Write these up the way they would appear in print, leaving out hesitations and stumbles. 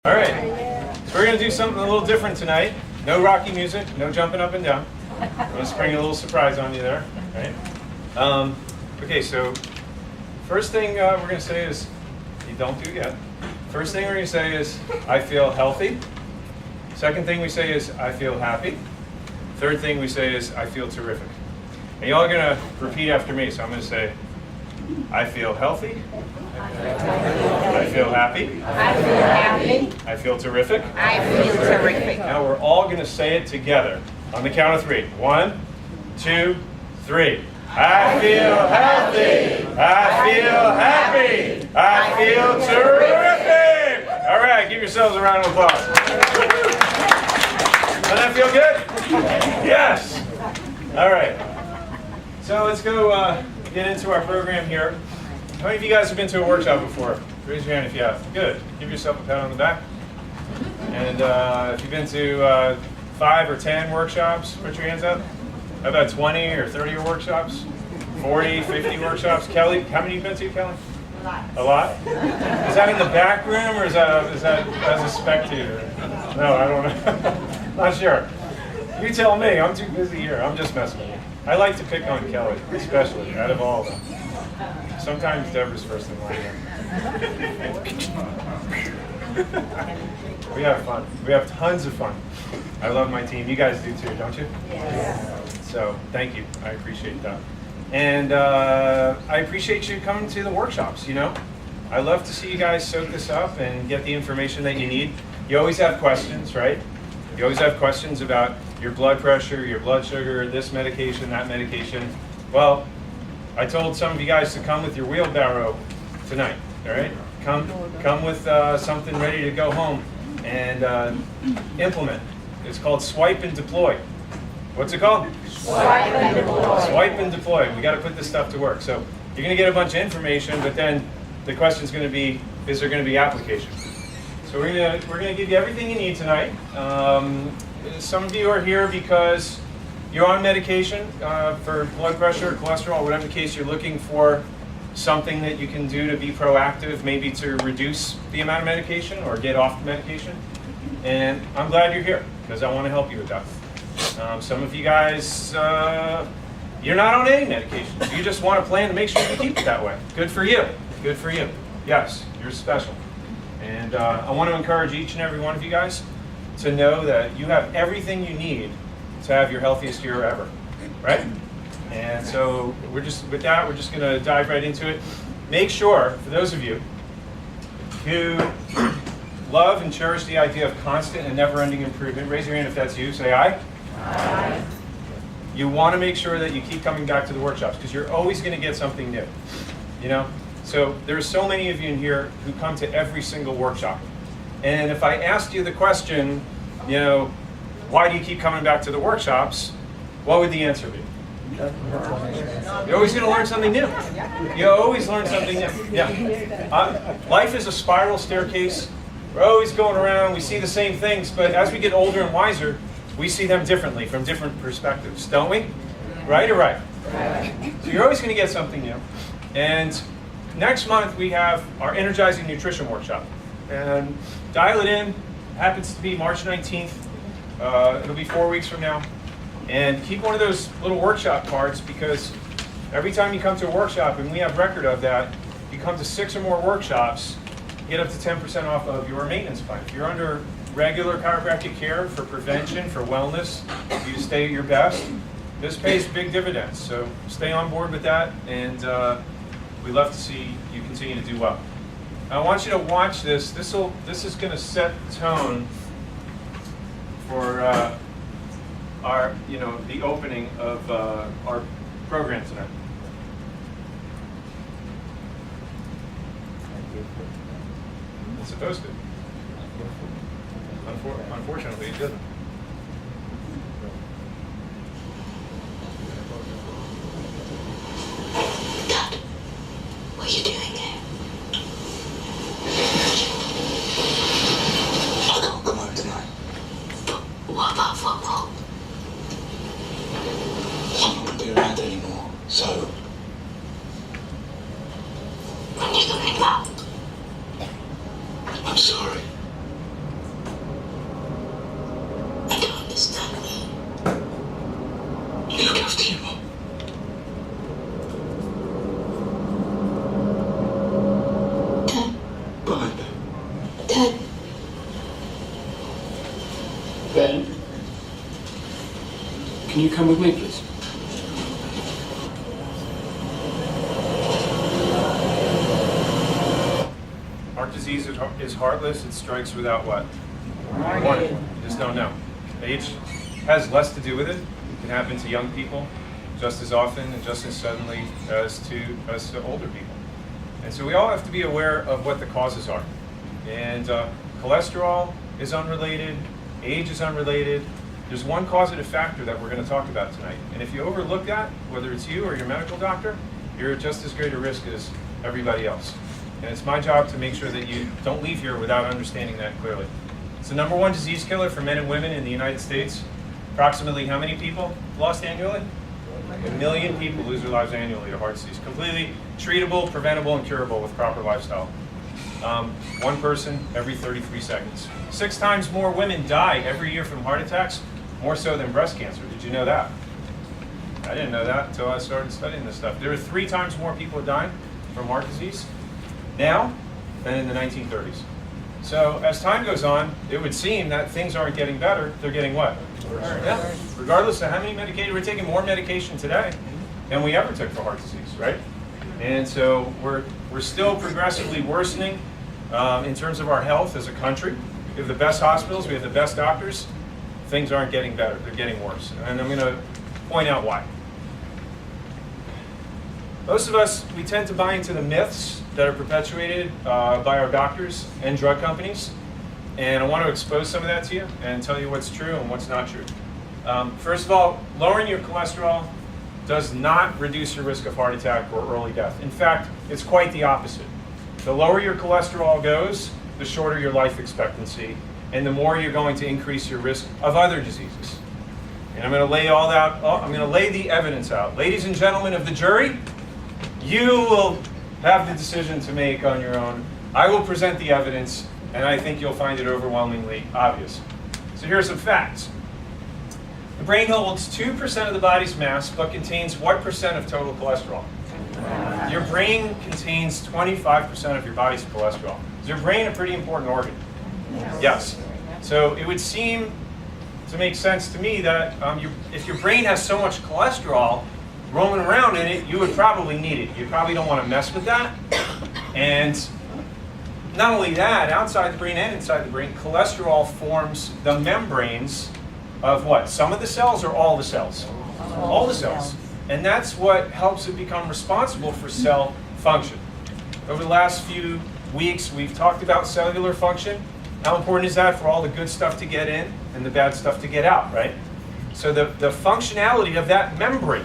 All right, so we're going to do something a little different tonight. No rocky music, no jumping up and down. I'm going to spring a little surprise on you there. Right? Okay, so first thing we're going to say is, you don't do yet. First thing we're going to say is, I feel healthy. Second thing we say is, I feel happy. Third thing we say is, I feel terrific. And y'all are going to repeat after me, so I'm going to say, I feel healthy. I feel happy. I feel happy. I feel terrific. I feel terrific. Now we're all going to say it together on the count of three. 1, 2, 3. I feel healthy. I feel happy. I feel terrific. All right, give yourselves a round of applause. Doesn't that feel good? Yes. All right. So let's go get into our program here. How many of you guys have been to a workshop before? Raise your hand if you have. Good. Give yourself a pat on the back. And if you've been to 5 or 10 workshops, put your hands up. How about 20 or 30 workshops? 40, 50 workshops? Kelly, how many have you been to, Kelly? A lot. A lot? Is that in the back room or is that as a spectator? No, I don't know. Not sure. You tell me. I'm too busy here. I'm just messing with you. I like to pick on Kelly, especially, out of all of them. Sometimes Deborah's first in line. We have fun. We have tons of fun. I love my team. You guys do too, don't you? Yes. So thank you. I appreciate that. And I appreciate you coming to the workshops, you know. I love to see you guys soak this up and get the information that you need. You always have questions, right? You always have questions about your blood pressure, your blood sugar, this medication, that medication. Well, I told some of you guys to come with your wheelbarrow tonight, all right? Come with something ready to go home and implement. It's called swipe and deploy. What's it called? Swipe and deploy. Swipe and deploy. We got to put this stuff to work. So you're going to get a bunch of information, but then the question is going to be, is there going to be application? So we're going to give you everything you need tonight. Some of you are here because you're on medication for blood pressure, cholesterol, whatever the case. You're looking for something that you can do to be proactive, maybe to reduce the amount of medication or get off the medication. And I'm glad you're here because I want to help you with that. Some of you guys, you're not on any medications. You just want a plan to make sure you keep it that way. Good for you. Good for you. Yes, you're special. And I want to encourage each and every one of you guys to know that you have everything you need to have your healthiest year ever, right? And so we're just going to dive right into it. Make sure, for those of you who love and cherish the idea of constant and never-ending improvement, raise your hand if that's you. Say aye. Aye. You want to make sure that you keep coming back to the workshops because you're always going to get something new, you know? So there's so many of you in here who come to every single workshop. And if I asked you the question, you know, why do you keep coming back to the workshops? What would the answer be? You're always going to learn something new. You always learn something new. Yeah. Life is a spiral staircase. We're always going around. We see the same things, but as we get older and wiser, we see them differently from different perspectives, don't we? Right or right? So you're always going to get something new. And next month we have our Energizing Nutrition Workshop. And dial it in. Happens to be March 19th. It'll be 4 weeks from now. And keep one of those little workshop cards because every time you come to a workshop, and we have record of that, you come to 6 or more workshops, you get up to 10% off of your maintenance plan. If you're under regular chiropractic care for prevention, for wellness, you stay at your best, this pays big dividends. So stay on board with that, and we love to see you continue to do well. I want you to watch this. This is going to set the tone for the opening of our program tonight. It's supposed to. Unfortunately, it doesn't. Dad, what are you doing here? I can't come home tonight. But what about football? I'm not going to be around anymore, so... When are you coming back? I'm sorry. Dane, Can you come with me, please? Heart disease is heartless. It strikes without what? Warning. You just don't know. Age has less to do with it. It can happen to young people just as often and just as suddenly as to older people. And so we all have to be aware of what the causes are. And cholesterol is unrelated. Age is unrelated. There's one causative factor that we're going to talk about tonight. And if you overlook that, whether it's you or your medical doctor, you're at just as great a risk as everybody else. And it's my job to make sure that you don't leave here without understanding that clearly. It's the number one disease killer for men and women in the United States. Approximately how many people lost annually? 1 million people lose their lives annually to heart disease. Completely treatable, preventable, and curable with proper lifestyle. One person every 33 seconds. 6 times more women die every year from heart attacks, more so than breast cancer. Did you know that? I didn't know that until I started studying this stuff. There are 3 times more people dying from heart disease now than in the 1930s. So as time goes on, it would seem that things aren't getting better. They're getting what? Worse. Yeah. Regardless of how many medications, we're taking more medication today than we ever took for heart disease, right? And so we're still progressively worsening in terms of our health as a country. We have the best hospitals, we have the best doctors. Things aren't getting better, they're getting worse. And I'm going to point out why. Most of us, we tend to buy into the myths that are perpetuated by our doctors and drug companies. And I want to expose some of that to you and tell you what's true and what's not true. First of all, lowering your cholesterol does not reduce your risk of heart attack or early death. In fact, it's quite the opposite. The lower your cholesterol goes, the shorter your life expectancy, and the more you're going to increase your risk of other diseases. And I'm going to lay all that. I'm going to lay the evidence out. Ladies and gentlemen of the jury, you will have the decision to make on your own. I will present the evidence, and I think you'll find it overwhelmingly obvious. So here are some facts. The brain holds 2% of the body's mass, but contains what percent of total cholesterol? Your brain contains 25% of your body's cholesterol. Is your brain a pretty important organ? Yes. So it would seem to make sense to me that if your brain has so much cholesterol roaming around in it, you would probably need it. You probably don't want to mess with that. And not only that, outside the brain and inside the brain, cholesterol forms the membranes of what? Some of the cells or all the cells? All the cells. And that's what helps it become responsible for cell function. Over the last few weeks, we've talked about cellular function. How important is that for all the good stuff to get in and the bad stuff to get out, right? So the functionality of that membrane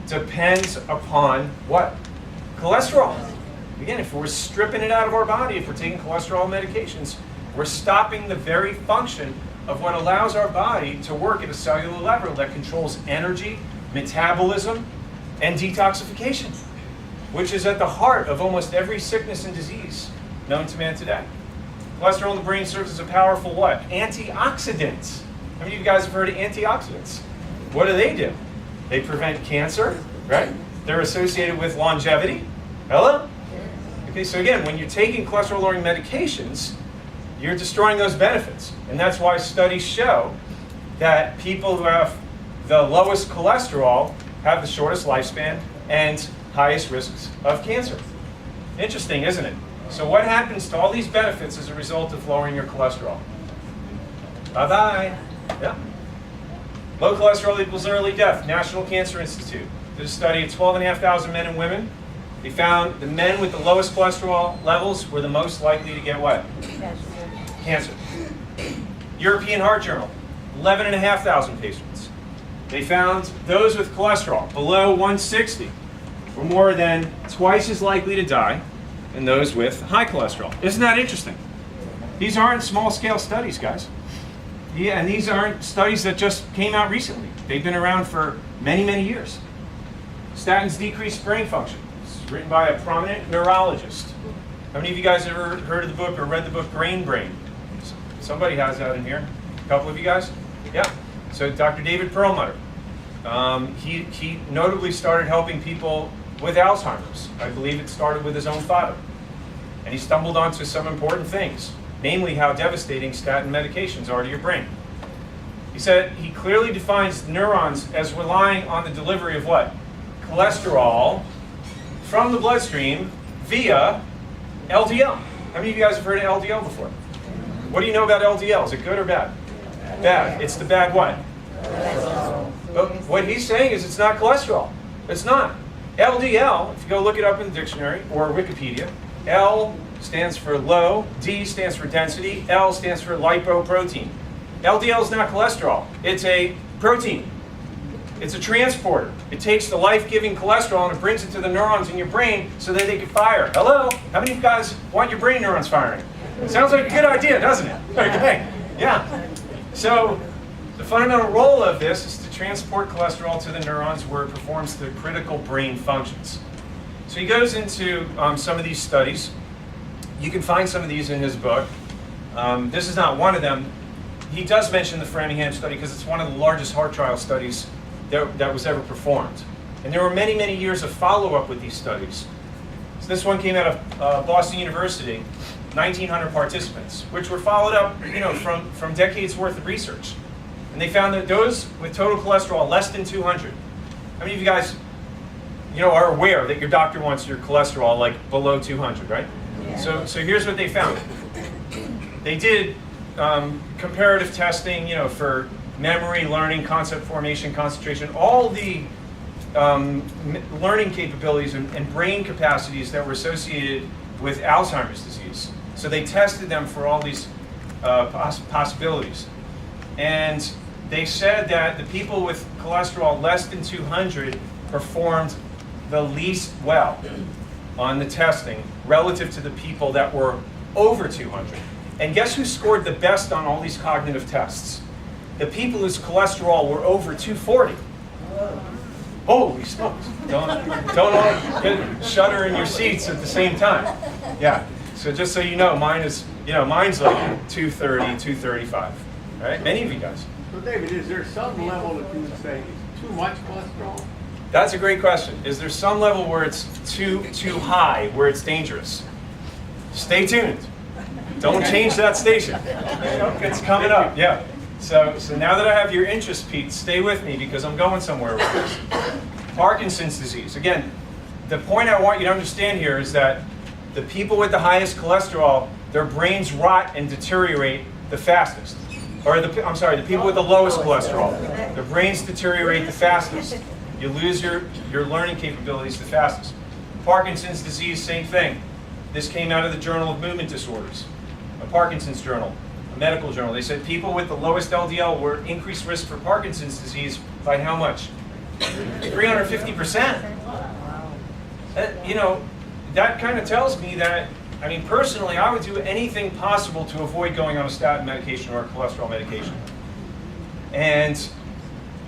depends upon what? Cholesterol. Again, if we're stripping it out of our body, if we're taking cholesterol medications, we're stopping the very function of what allows our body to work at a cellular level that controls energy, metabolism, and detoxification, which is at the heart of almost every sickness and disease known to man today. Cholesterol in the brain serves as a powerful what? Antioxidant. How many of you guys have heard of antioxidants? What do? They prevent cancer, right? They're associated with longevity. Hello? Okay, so again, when you're taking cholesterol-lowering medications, you're destroying those benefits. And that's why studies show that people who have the lowest cholesterol have the shortest lifespan and highest risks of cancer. Interesting, isn't it? So what happens to all these benefits as a result of lowering your cholesterol? Bye-bye. Yeah. Low cholesterol equals early death. National Cancer Institute did a study of 12,500 men and women. They found the men with the lowest cholesterol levels were the most likely to get what? Cancer. European Heart Journal, 11,500 patients. They found those with cholesterol below 160 were more than twice as likely to die than those with high cholesterol. Isn't that interesting? These aren't small-scale studies, guys. Yeah, and these aren't studies that just came out recently. They've been around for many, many years. Statins decrease brain function. It's written by a prominent neurologist. How many of you guys ever heard of the book or read the book Brain? Somebody has that in here. A couple of you guys? Yeah. So Dr. David Perlmutter. He notably started helping people with Alzheimer's. I believe it started with his own father. And he stumbled onto some important things, namely how devastating statin medications are to your brain. He said he clearly defines neurons as relying on the delivery of what? Cholesterol from the bloodstream via LDL. How many of you guys have heard of LDL before? What do you know about LDL? Is it good or bad? Bad. It's the bad what? But what he's saying is it's not cholesterol. It's not. LDL, if you go look it up in the dictionary or Wikipedia, L stands for low, D stands for density, L stands for lipoprotein. LDL is not cholesterol. It's a protein. It's a transporter. It takes the life-giving cholesterol and it brings it to the neurons in your brain so that they can fire. Hello? How many of you guys want your brain neurons firing? It sounds like a good idea, doesn't it? Okay. Yeah. So the fundamental role of this is to transport cholesterol to the neurons where it performs the critical brain functions. So he goes into some of these studies. You can find some of these in his book. This is not one of them. He does mention the Framingham study because it's one of the largest heart trial studies that was ever performed. And there were many, many years of follow-up with these studies. So this one came out of Boston University, 1,900 participants, which were followed up, from decades worth of research. And they found that those with total cholesterol less than 200. How many of you guys, are aware that your doctor wants your cholesterol like below 200, right? Yeah. So here's what they found. They did comparative testing, for memory, learning, concept formation, concentration, all the learning capabilities and brain capacities that were associated with Alzheimer's disease. So they tested them for all these possibilities. And they said that the people with cholesterol less than 200 performed the least well on the testing relative to the people that were over 200. And guess who scored the best on all these cognitive tests? The people whose cholesterol were over 240. Holy smokes. Don't all shudder in your seats at the same time. Yeah. So just so you know, mine's like 230, 235. All right? Many of you guys. So David, is there some level that you would say is too much cholesterol? That's a great question. Is there some level where it's too high, where it's dangerous? Stay tuned. Don't change that station. It's coming up. Yeah. So now that I have your interest peaked, stay with me because I'm going somewhere with this. Parkinson's disease. Again, the point I want you to understand here is that the people with the highest cholesterol, their brains rot and deteriorate the fastest. Or the people with the lowest cholesterol, their brains deteriorate the fastest. You lose your learning capabilities the fastest. Parkinson's disease, same thing. This came out of the Journal of Movement Disorders, a Parkinson's journal, a medical journal. They said people with the lowest LDL were increased risk for Parkinson's disease by how much? 350%. That kind of tells me that, personally, I would do anything possible to avoid going on a statin medication or a cholesterol medication. And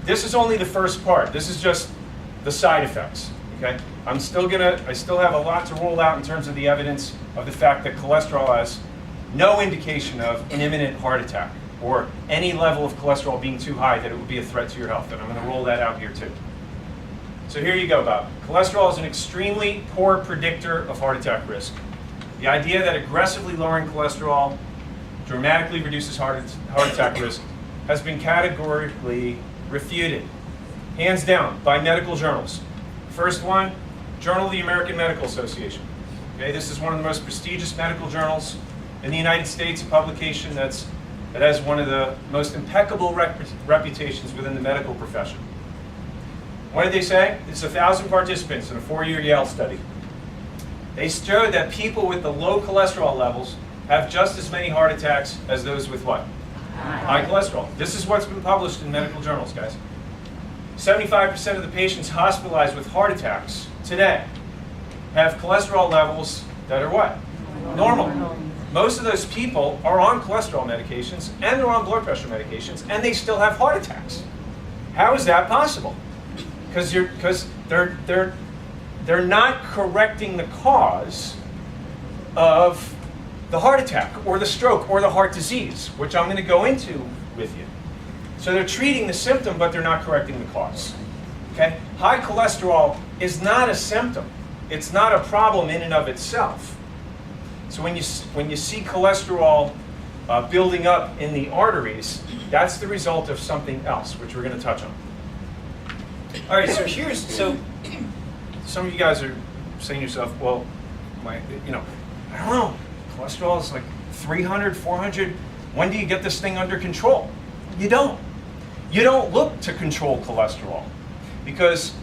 this is only the first part. This is just the side effects, okay? I still have a lot to roll out in terms of the evidence of the fact that cholesterol has no indication of an imminent heart attack or any level of cholesterol being too high that it would be a threat to your health. And I'm going to roll that out here too. So here you go, Bob. Cholesterol is an extremely poor predictor of heart attack risk. The idea that aggressively lowering cholesterol dramatically reduces heart attack risk has been categorically refuted, hands down, by medical journals. First one, Journal of the American Medical Association. Okay, this is one of the most prestigious medical journals in the United States, a publication that has one of the most impeccable reputations within the medical profession. What did they say? It's 1,000 participants in a 4-year Yale study. They showed that people with the low cholesterol levels have just as many heart attacks as those with what? High cholesterol. This is what's been published in medical journals, guys. 75% of the patients hospitalized with heart attacks today have cholesterol levels that are what? Normal. Most of those people are on cholesterol medications and they're on blood pressure medications and they still have heart attacks. How is that possible? Because they're not correcting the cause of the heart attack or the stroke or the heart disease, which I'm going to go into with you. So they're treating the symptom, but they're not correcting the cause. Okay? High cholesterol is not a symptom. It's not a problem in and of itself. So when you see cholesterol building up in the arteries, that's the result of something else, which we're going to touch on. All right, so some of you guys are saying to yourself, well, I don't know, cholesterol is like 300, 400. When do you get this thing under control? You don't. You don't look to control cholesterol, because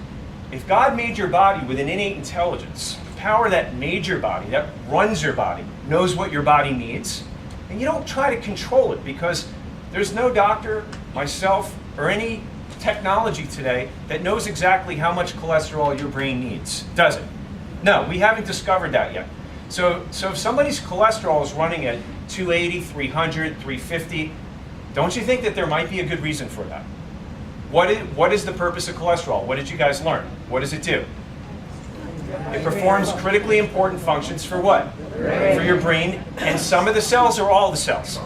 if God made your body with an innate intelligence, the power that made your body, that runs your body, knows what your body needs, and you don't try to control it, because there's no doctor, myself, or any technology today that knows exactly how much cholesterol your brain needs, does it? No, we haven't discovered that yet. So if somebody's cholesterol is running at 280, 300, 350, don't you think that there might be a good reason for that? What is the purpose of cholesterol? What did you guys learn? What does it do? It performs critically important functions for what? For your brain, and some of the cells or all the cells?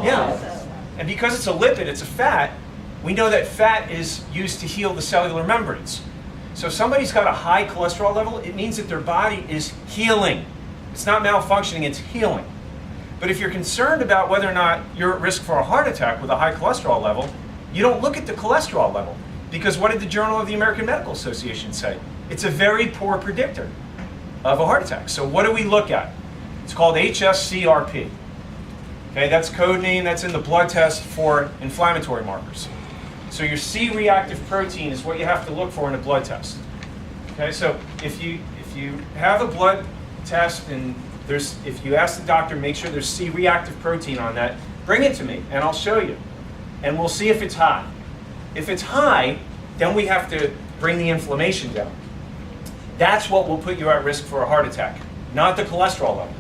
Yeah. And because it's a lipid, it's a fat, we know that fat is used to heal the cellular membranes. So if somebody's got a high cholesterol level, it means that their body is healing. It's not malfunctioning, it's healing. But if you're concerned about whether or not you're at risk for a heart attack with a high cholesterol level, you don't look at the cholesterol level. Because what did the Journal of the American Medical Association say? It's a very poor predictor of a heart attack. So what do we look at? It's called HSCRP. Okay, that's code name, that's in the blood test for inflammatory markers. So your C-reactive protein is what you have to look for in a blood test. Okay, so if you have a blood test and if you ask the doctor, make sure there's C-reactive protein on that, bring it to me and I'll show you. And we'll see if it's high. If it's high, then we have to bring the inflammation down. That's what will put you at risk for a heart attack, not the cholesterol level.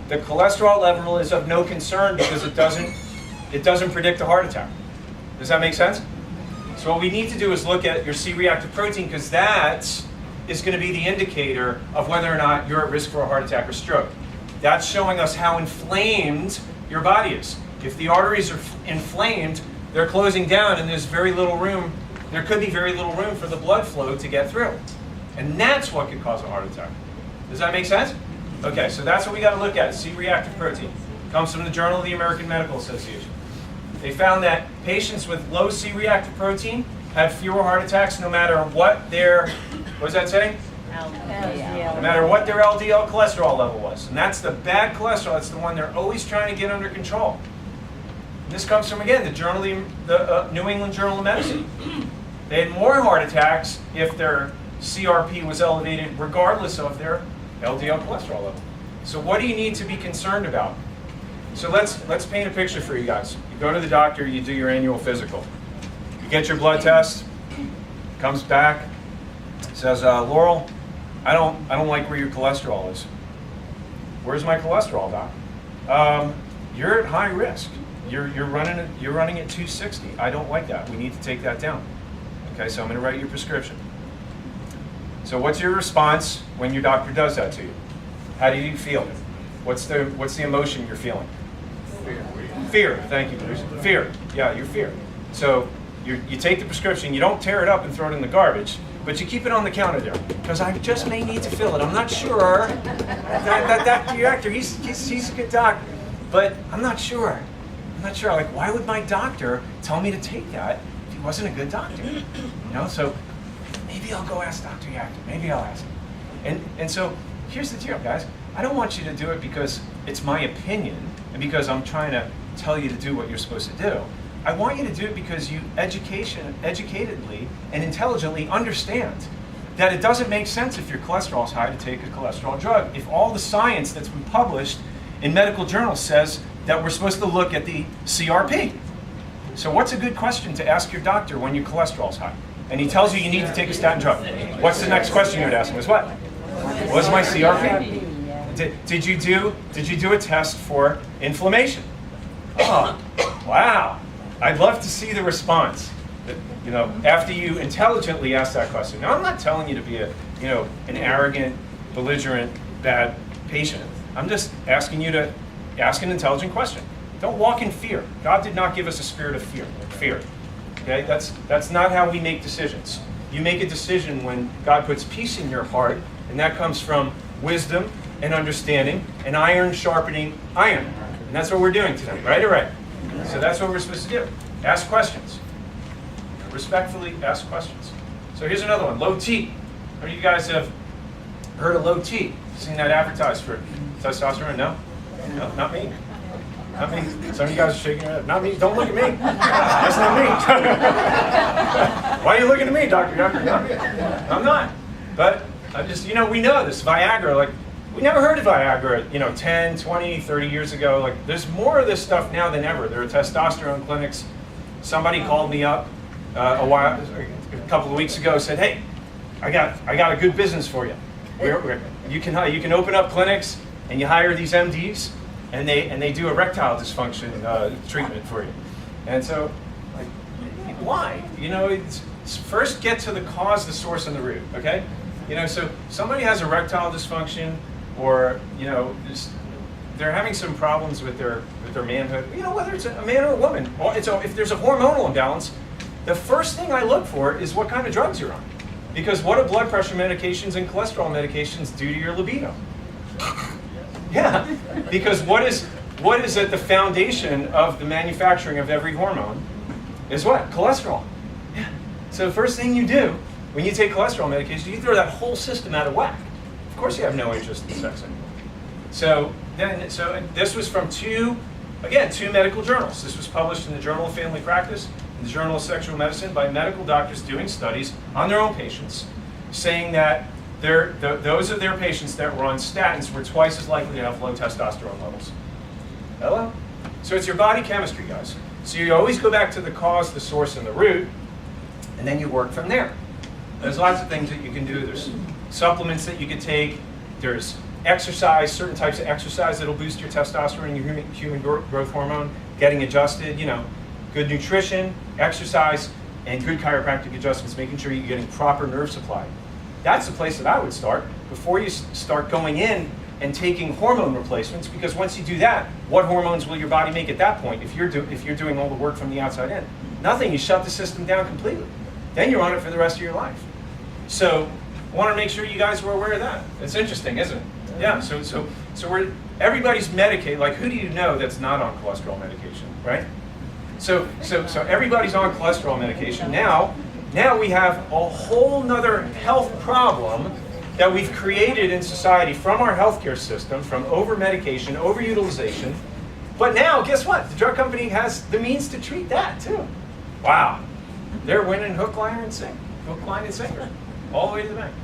The cholesterol level is of no concern because it doesn't predict a heart attack. Does that make sense? So what we need to do is look at your C-reactive protein, because that is going to be the indicator of whether or not you're at risk for a heart attack or stroke. That's showing us how inflamed your body is. If the arteries are inflamed, they're closing down and there's very little room, there could be very little room for the blood flow to get through. And that's what could cause a heart attack. Does that make sense? Okay, so that's what we got to look at, C-reactive protein. Comes from the Journal of the American Medical Association. They found that patients with low C-reactive protein had fewer heart attacks no matter what their, what does that say? No matter what their LDL cholesterol level was. And that's the bad cholesterol, that's the one they're always trying to get under control. And this comes from, again, the New England Journal of Medicine. They had more heart attacks if their CRP was elevated regardless of their LDL cholesterol level. So what do you need to be concerned about? So let's paint a picture for you guys. You go to the doctor, you do your annual physical. You get your blood test, comes back, says, Laurel, I don't like where your cholesterol is. Where's my cholesterol, doc? You're at high risk. You're running at 260. I don't like that. We need to take that down. Okay, so I'm going to write your prescription. So what's your response when your doctor does that to you? How do you feel? What's the emotion you're feeling? Fear. Thank you, Bruce. Fear. Yeah, you're fear. So you take the prescription, you don't tear it up and throw it in the garbage, but you keep it on the counter there, because I just may need to fill it. I'm not sure. That Dr. Yachter, he's a good doctor, but I'm not sure. I'm not sure. Like, why would my doctor tell me to take that if he wasn't a good doctor? You know, so maybe I'll go ask Dr. Yachter. Maybe I'll ask him. And so here's the deal, guys. I don't want you to do it because it's my opinion and because I'm trying to tell you to do what you're supposed to do. I want you to do it because you educatedly and intelligently understand that it doesn't make sense if your cholesterol is high to take a cholesterol drug. If all the science that's been published in medical journals says that we're supposed to look at the CRP. So what's a good question to ask your doctor when your cholesterol is high? And he tells you need to take a statin drug. What's the next question you would ask him? Is what? What's my CRP? Did you do a test for inflammation? Oh, wow. I'd love to see the response. You know, after you intelligently ask that question. Now, I'm not telling you to be an arrogant, belligerent, bad patient. I'm just asking you to ask an intelligent question. Don't walk in fear. God did not give us a spirit of fear. Okay? That's not how we make decisions. You make a decision when God puts peace in your heart, and that comes from wisdom and understanding, and iron sharpening iron. And that's what we're doing tonight, right or right? So that's what we're supposed to do. Ask questions. Respectfully ask questions. So here's another one, low T. How many of you guys have heard of low T? Seen that advertised for testosterone? No? No, not me. Not me. Some of you guys are shaking your head. Not me. Don't look at me. That's not me. Why are you looking at me, Dr. Yachter? Not me. I'm not. But I just, we know this. Viagra, like, we never heard of Viagra, 10, 20, 30 years ago. Like, there's more of this stuff now than ever. There are testosterone clinics. Somebody called me up a couple of weeks ago, said, hey, I got a good business for you. You can open up clinics and you hire these MDs and they do erectile dysfunction treatment for you. And so, like, why? First get to the cause, the source, and the root. Okay? So somebody has erectile dysfunction, or they're having some problems with their manhood. Whether it's a man or a woman. Well, if there's a hormonal imbalance, the first thing I look for is what kind of drugs you're on. Because what do blood pressure medications and cholesterol medications do to your libido? Yeah, because what is at the foundation of the manufacturing of every hormone is what? Cholesterol. Yeah. So the first thing you do when you take cholesterol medication, you throw that whole system out of whack. Of course you have no interest in sex anymore. So this was from two medical journals. This was published in the Journal of Family Practice, the Journal of Sexual Medicine, by medical doctors doing studies on their own patients, saying that those of their patients that were on statins were twice as likely to have low testosterone levels. Hello? So it's your body chemistry, guys. So you always go back to the cause, the source, and the root, and then you work from there. There's lots of things that you can do. There's supplements that you can take. There's exercise, certain types of exercise that'll boost your testosterone, your human growth hormone, getting adjusted, good nutrition, exercise, and good chiropractic adjustments, making sure you're getting proper nerve supply. That's the place that I would start before you start going in and taking hormone replacements, because once you do that, what hormones will your body make at that point if you're doing all the work from the outside in? Nothing. You shut the system down completely. Then you're on it for the rest of your life. So I want to make sure you guys were aware of that. It's interesting, isn't it? Yeah, so everybody's medicated. Like, who do you know that's not on cholesterol medication, right? So everybody's on cholesterol medication. Now we have a whole nother health problem that we've created in society from our healthcare system, from over-medication, over-utilization. But now, guess what? The drug company has the means to treat that too. Wow. They're winning hook, line, and sinker. All the way to the bank.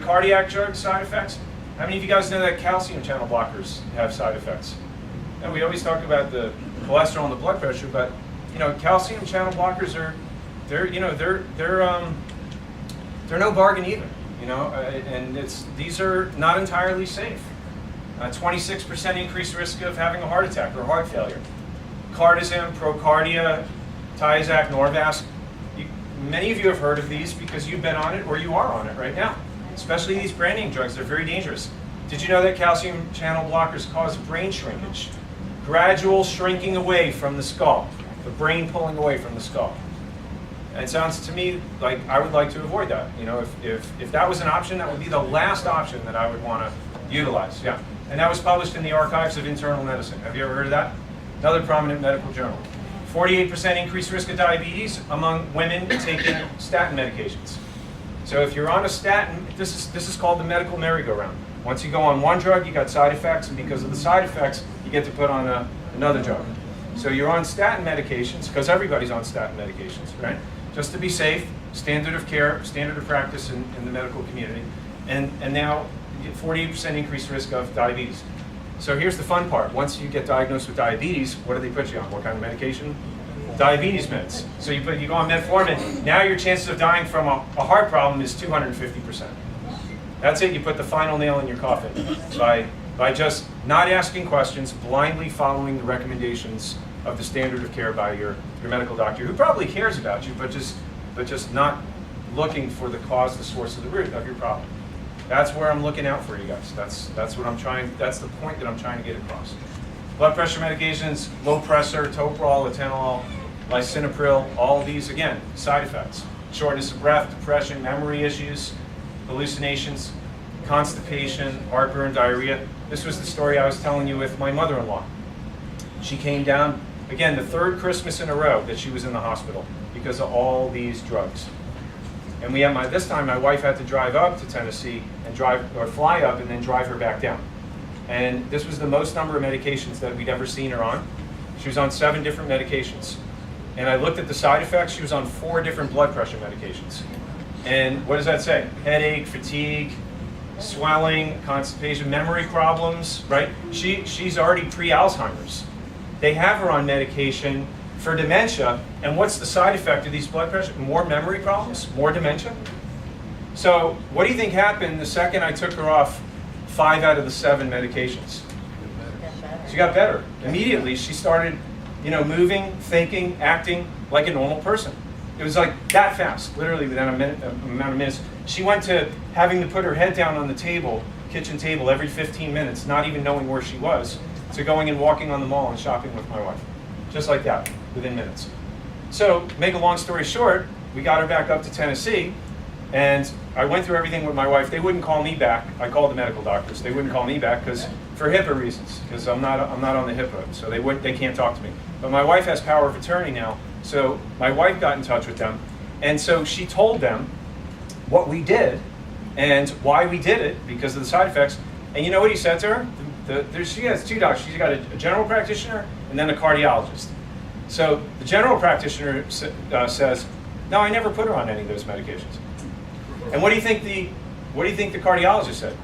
Cardiac drug side effects. How many of you guys know that calcium channel blockers have side effects? And we always talk about the cholesterol and the blood pressure, but calcium channel blockers they're no bargain either. And these are not entirely safe. 26% increased risk of having a heart attack or heart failure. Cardizem, Procardia, Tiazac, Norvasc. Many of you have heard of these because you've been on it or you are on it right now. Especially these brand name drugs, they're very dangerous. Did you know that calcium channel blockers cause brain shrinkage? Gradual shrinking away from the skull. The brain pulling away from the skull. And it sounds to me like I would like to avoid that. If that was an option, that would be the last option that I would want to utilize. Yeah. And that was published in the Archives of Internal Medicine. Have you ever heard of that? Another prominent medical journal. 48% increased risk of diabetes among women taking statin medications. So if you're on a statin, this is called the medical merry-go-round. Once you go on one drug, you got side effects, and because of the side effects, you get to put on another drug. So you're on statin medications, because everybody's on statin medications, right? Just to be safe, standard of care, standard of practice in the medical community. And now you get 48% increased risk of diabetes. So here's the fun part. Once you get diagnosed with diabetes, what do they put you on? What kind of medication? Diabetes meds. So you go on metformin. Now your chances of dying from a heart problem is 250%. That's it. You put the final nail in your coffin by just not asking questions, blindly following the recommendations of the standard of care by your medical doctor, who probably cares about you, but just not looking for the cause, the source, of the root of your problem. That's where I'm looking out for you guys. That's what I'm trying. That's the point that I'm trying to get across. Blood pressure medications, Lopressor, Toprol, Atenolol, lisinopril, all of these, again, side effects. Shortness of breath, depression, memory issues, hallucinations, constipation, heartburn, diarrhea. This was the story I was telling you with my mother-in-law. She came down, again, the third Christmas in a row that she was in the hospital because of all these drugs. And this time my wife had to drive up to Tennessee and fly up and then drive her back down. And this was the most number of medications that we'd ever seen her on. She was on 7 different medications. And I looked at the side effects. She was on 4 different blood pressure medications. And what does that say? Headache, fatigue, swelling, constipation, memory problems, right? She's already pre-Alzheimer's. They have her on medication for dementia, and what's the side effect of these blood pressure? More memory problems, more dementia. So what do you think happened the second I took her off 5 out of the 7 medications? She got better. Immediately she started, moving, thinking, acting like a normal person. It was like that fast, literally within a amount of minutes. She went to having to put her head down on the table, kitchen table, every 15 minutes, not even knowing where she was, to going and walking on the mall and shopping with my wife. Just like that, within minutes. So, make a long story short, we got her back up to Tennessee, and I went through everything with my wife. They wouldn't call me back. I called the medical doctors. They wouldn't call me back for HIPAA reasons, because I'm not on the HIPAA, so they can't talk to me. But my wife has power of attorney now, so my wife got in touch with them, and so she told them what we did and why we did it because of the side effects. And you know what he said to her? She has 2 doctors. She's got a general practitioner and then a cardiologist. So the general practitioner says, "No, I never put her on any of those medications." And what do you think the cardiologist said?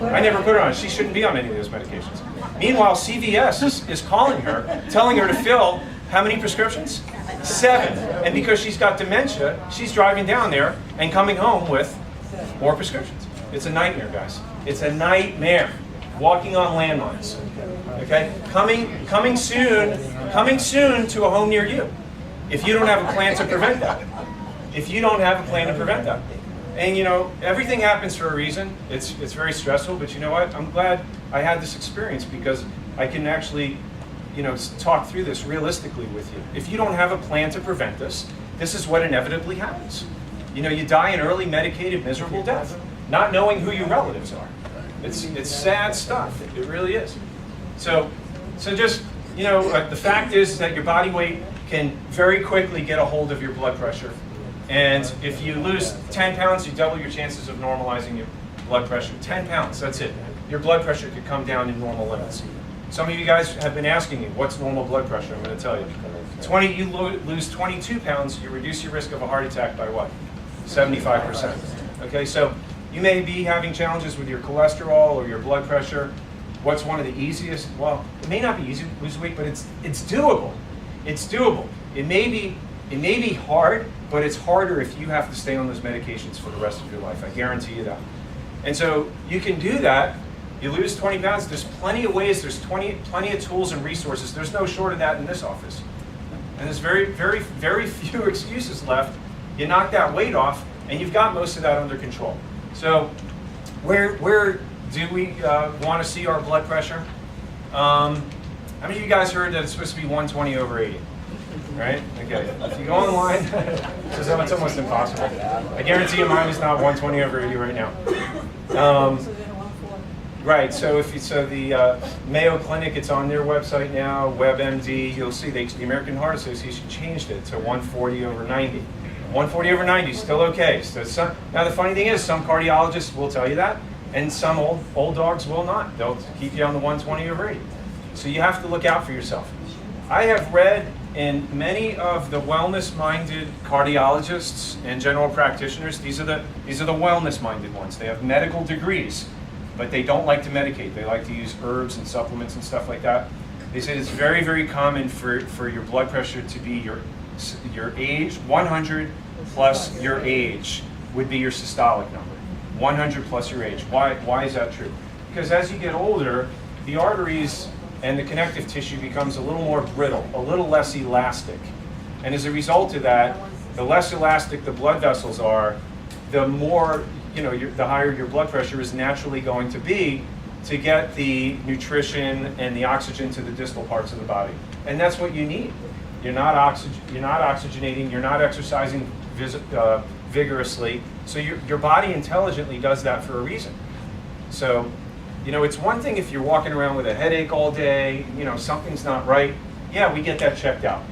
I never put her on. She shouldn't be on any of those medications. Meanwhile, CVS is calling her, telling her to fill how many prescriptions? 7. And because she's got dementia, she's driving down there and coming home with more prescriptions. It's a nightmare, guys. It's a nightmare. Walking on landmines. Okay? Coming soon to a home near you. If you don't have a plan to prevent that. And everything happens for a reason. It's very stressful, but you know what? I'm glad I had this experience because I can actually, talk through this realistically with you. If you don't have a plan to prevent this, this is what inevitably happens. You die an early, medicated, miserable death, not knowing who your relatives are. It's sad stuff. It really is. So just, the fact is that your body weight can very quickly get a hold of your blood pressure. And if you lose 10 pounds, you double your chances of normalizing your blood pressure. 10 pounds, that's it. Your blood pressure could come down in normal limits. Some of you guys have been asking me, what's normal blood pressure? I'm going to tell you. You lose 22 pounds, you reduce your risk of a heart attack by what? 75%. Okay, so you may be having challenges with your cholesterol or your blood pressure. What's one of the easiest? Well, it may not be easy to lose weight, but it's doable. It's doable. It may be hard, but it's harder if you have to stay on those medications for the rest of your life. I guarantee you that. And so you can do that. You lose 20 pounds. There's plenty of ways. There's plenty of tools and resources. There's no short of that in this office. And there's very, very, very few excuses left. You knock that weight off, and you've got most of that under control. So where do we want to see our blood pressure? How many of you guys heard that it's supposed to be 120/80? Right? Okay. If you go online, so it's almost impossible. I guarantee you mine is not 120/80 right now. Right. So the Mayo Clinic, it's on their website now. WebMD, you'll see the American Heart Association changed it to 140/90. 140/90 is still okay. So now the funny thing is, some cardiologists will tell you that, and some old dogs will not. They'll keep you on the 120/80. So you have to look out for yourself. I have read in many of the wellness-minded cardiologists and general practitioners, these are the wellness-minded ones. They have medical degrees, but they don't like to medicate. They like to use herbs and supplements and stuff like that. They say it's very, very common for your blood pressure to be your age. 100 plus your age would be your systolic number. 100 plus your age. Why is that true? Because as you get older, the arteries and the connective tissue becomes a little more brittle, a little less elastic. And as a result of that, the less elastic the blood vessels are, the more, the higher your blood pressure is naturally going to be to get the nutrition and the oxygen to the distal parts of the body. And that's what you need. You're not oxygenating, you're not exercising vigorously. So your body intelligently does that for a reason. So You know, it's one thing if you're walking around with a headache all day, you know, something's not right. Yeah, we get that checked out.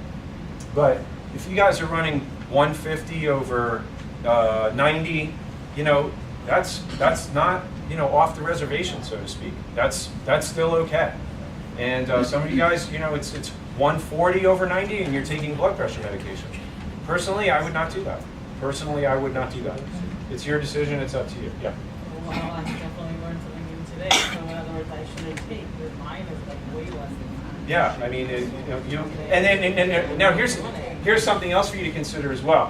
But if you guys are running 150 over 90, you know, that's not, you know, off the reservation, so to speak. That's still okay. And some of you guys, you know, it's 140 over 90 and you're taking blood pressure medication. Personally, I would not do that. Personally, I would not do that. It's your decision, it's up to you. Yeah. Well, I definitely learned something new today. So in other words, I shouldn't take, because mine is like way less than that. Yeah, I mean, and then now here's something else for you to consider as well,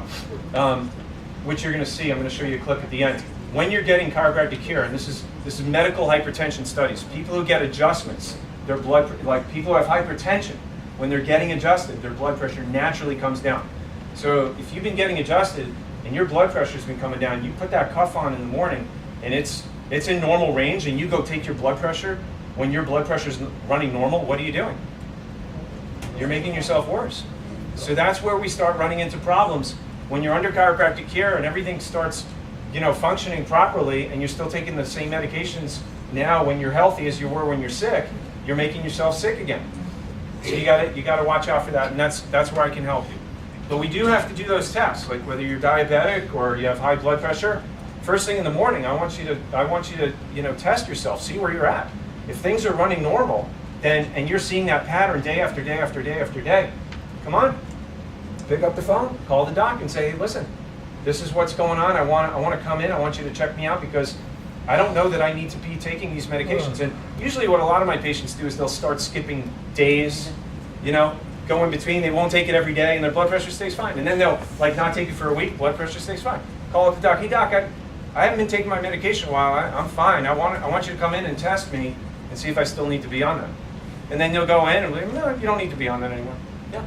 which you're going to see. I'm going to show you a clip at the end. When you're getting chiropractic care, and this is medical hypertension studies, people who get adjustments, their blood, like people who have hypertension, when they're getting adjusted, their blood pressure naturally comes down. So if you've been getting adjusted and your blood pressure's been coming down, you put that cuff on in the morning and it's in normal range, and you go take your blood pressure, when your blood pressure's running normal, what are you doing? You're making yourself worse. So that's where we start running into problems. When you're under chiropractic care and everything starts, you know, functioning properly, and you're still taking the same medications now when you're healthy as you were when you're sick, you're making yourself sick again. So you gotta watch out for that, and that's where I can help you. But we do have to do those tests, like whether you're diabetic or you have high blood pressure. First thing in the morning, I want you to you know, test yourself, see where you're at. If things are running normal, then and you're seeing that pattern day after day after day after day, come on, pick up the phone, call the doc, and say, hey, listen, this is what's going on. I want to come in. I want you to check me out because I don't know that I need to be taking these medications. And usually, what a lot of my patients do is they'll start skipping days, you know, go in between. They won't take it every day, and their blood pressure stays fine. And then they'll like not take it for a week. Blood pressure stays fine. Call up the doc. Hey, doc, I haven't been taking my medication in a while. I'm fine. I want you to come in and test me and see if I still need to be on that. And then you'll go in and be like, no, you don't need to be on that anymore. Yeah.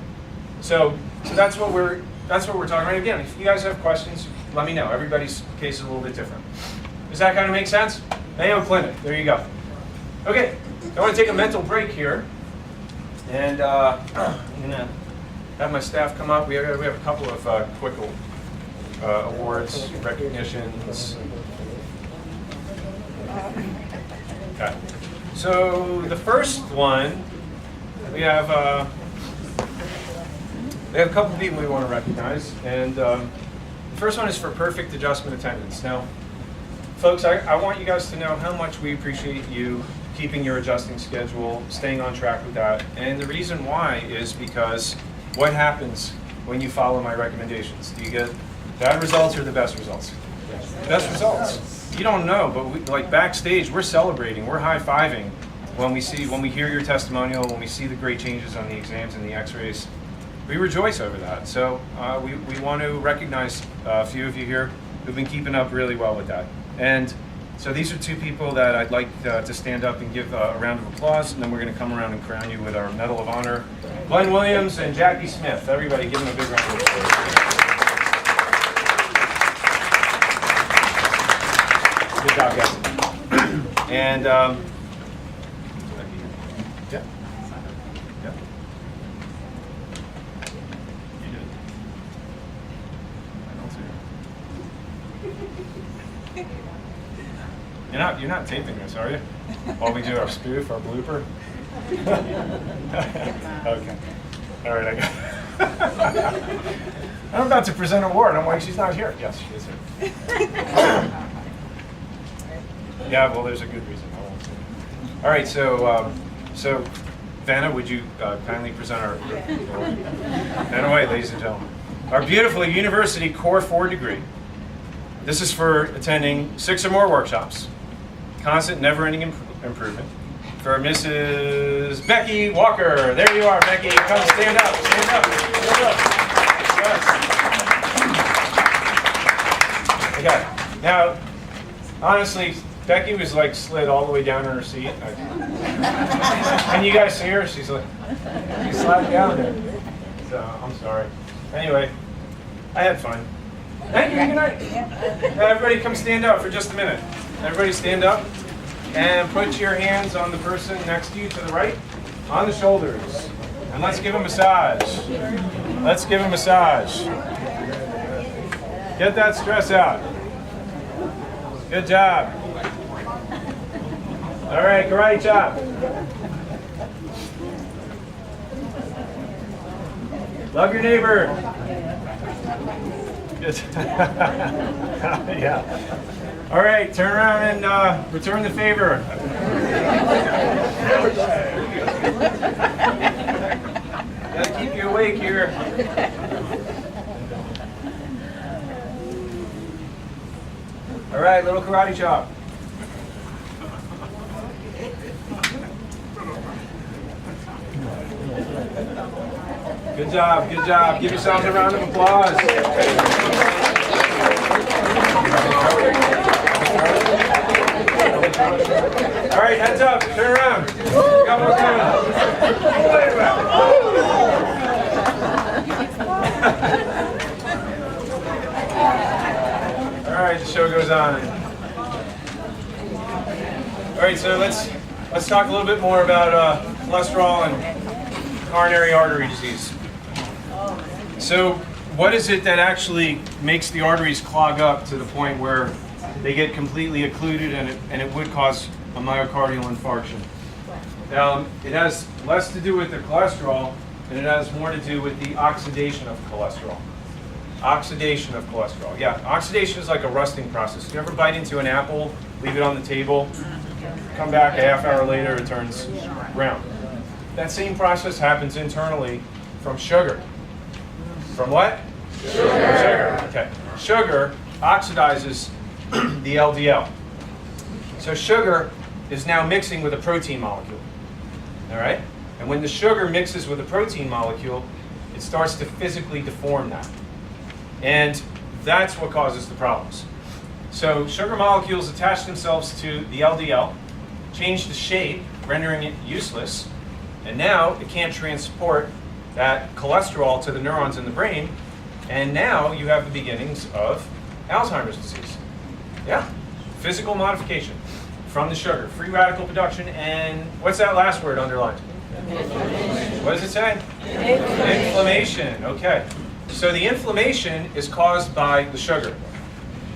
So that's what we're talking about. Again, if you guys have questions, let me know. Everybody's case is a little bit different. Does that kind of make sense? Mayo Clinic. There you go. Okay. I want to take a mental break here, and I'm gonna have my staff come up. We have a couple of quick awards, recognitions. Okay. So the first one, we have a couple of people we want to recognize, and the first one is for perfect adjustment attendance. Now, folks, I want you guys to know how much we appreciate you keeping your adjusting schedule, staying on track with that, and the reason why is because what happens when you follow my recommendations? Do you get bad results or the best results? Best results. You don't know, but like backstage, we're celebrating, we're high-fiving when we hear your testimonial, when we see the great changes on the exams and the x-rays. We rejoice over that. So we want to recognize a few of you here who've been keeping up really well with that. And so these are two people that I'd like to stand up and give a round of applause, and then we're going to come around and crown you with our Medal of Honor. Glenn Williams and Jackie Smith. Everybody give them a big round of applause. Good job, guys. And yeah. Yeah. You did. I don't see her. You're not taping this, are you? While we do our spoof, our blooper? Okay. All right, I got I'm about to present an award. I'm like, she's not here. Yes, she is here. Yeah, well, there's a good reason. I won't say it. All right, so Vanna, would you kindly present our award? And away, ladies and gentlemen. Our beautiful University Core 4 degree. This is for attending 6 or more workshops. Constant, never-ending improvement. For Mrs. Becky Walker. There you are, Becky. Come stand up. Stand up. Stand up. Yes. Okay. Now, honestly, Becky was like slid all the way down in her seat. And you guys see her? She's like, she slid down there. So I'm sorry. Anyway, I had fun. Thank you. Good night. Now, everybody, come stand up for just a minute. Everybody, stand up and put your hands on the person next to you to the right, on the shoulders, and let's give a massage. Let's give a massage. Get that stress out. Good job. All right, karate chop. Love your neighbor. Good. Yeah. All right, turn around and return the favor. Gotta keep you awake here. All right, little karate chop. Good job, good job. Give yourselves a round of applause. All right, heads up, turn around. Got more coming. All right, the show goes on. All right, so let's talk a little bit more about cholesterol and coronary artery disease. So what is it that actually makes the arteries clog up to the point where they get completely occluded and it would cause a myocardial infarction? It has less to do with the cholesterol and it has more to do with the oxidation of cholesterol. Oxidation of cholesterol. Yeah, oxidation is like a rusting process. You ever bite into an apple, leave it on the table, come back a half hour later, it turns brown. That same process happens internally from sugar. From what? Sugar. Okay. Sugar oxidizes the LDL. So sugar is now mixing with a protein molecule. All right? And when the sugar mixes with a protein molecule, it starts to physically deform that. And that's what causes the problems. So sugar molecules attach themselves to the LDL, change the shape, rendering it useless, and now it can't transport that cholesterol to the neurons in the brain, and now you have the beginnings of Alzheimer's disease. Yeah, physical modification from the sugar, free radical production, and what's that last word underlined? What does it say? Inflammation. Okay. So the inflammation is caused by the sugar.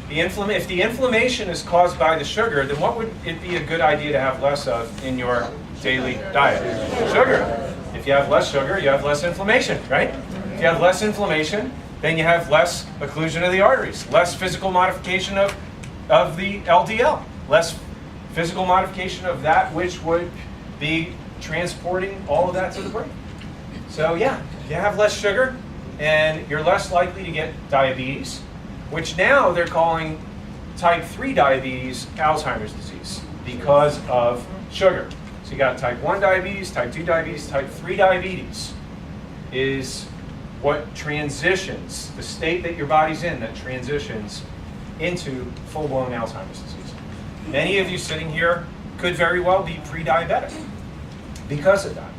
If the inflammation is caused by the sugar, then what would it be a good idea to have less of in your daily diet? Sugar. If you have less sugar, you have less inflammation, right? If you have less inflammation, then you have less occlusion of the arteries, less physical modification of the LDL, less physical modification of that which would be transporting all of that to the brain. So yeah, you have less sugar, and you're less likely to get diabetes, which now they're calling type 3 diabetes Alzheimer's disease because of sugar. So you got type 1 diabetes, type 2 diabetes, type 3 diabetes is what transitions, the state that your body's in that transitions into full-blown Alzheimer's disease. Many of you sitting here could very well be pre-diabetic because of that,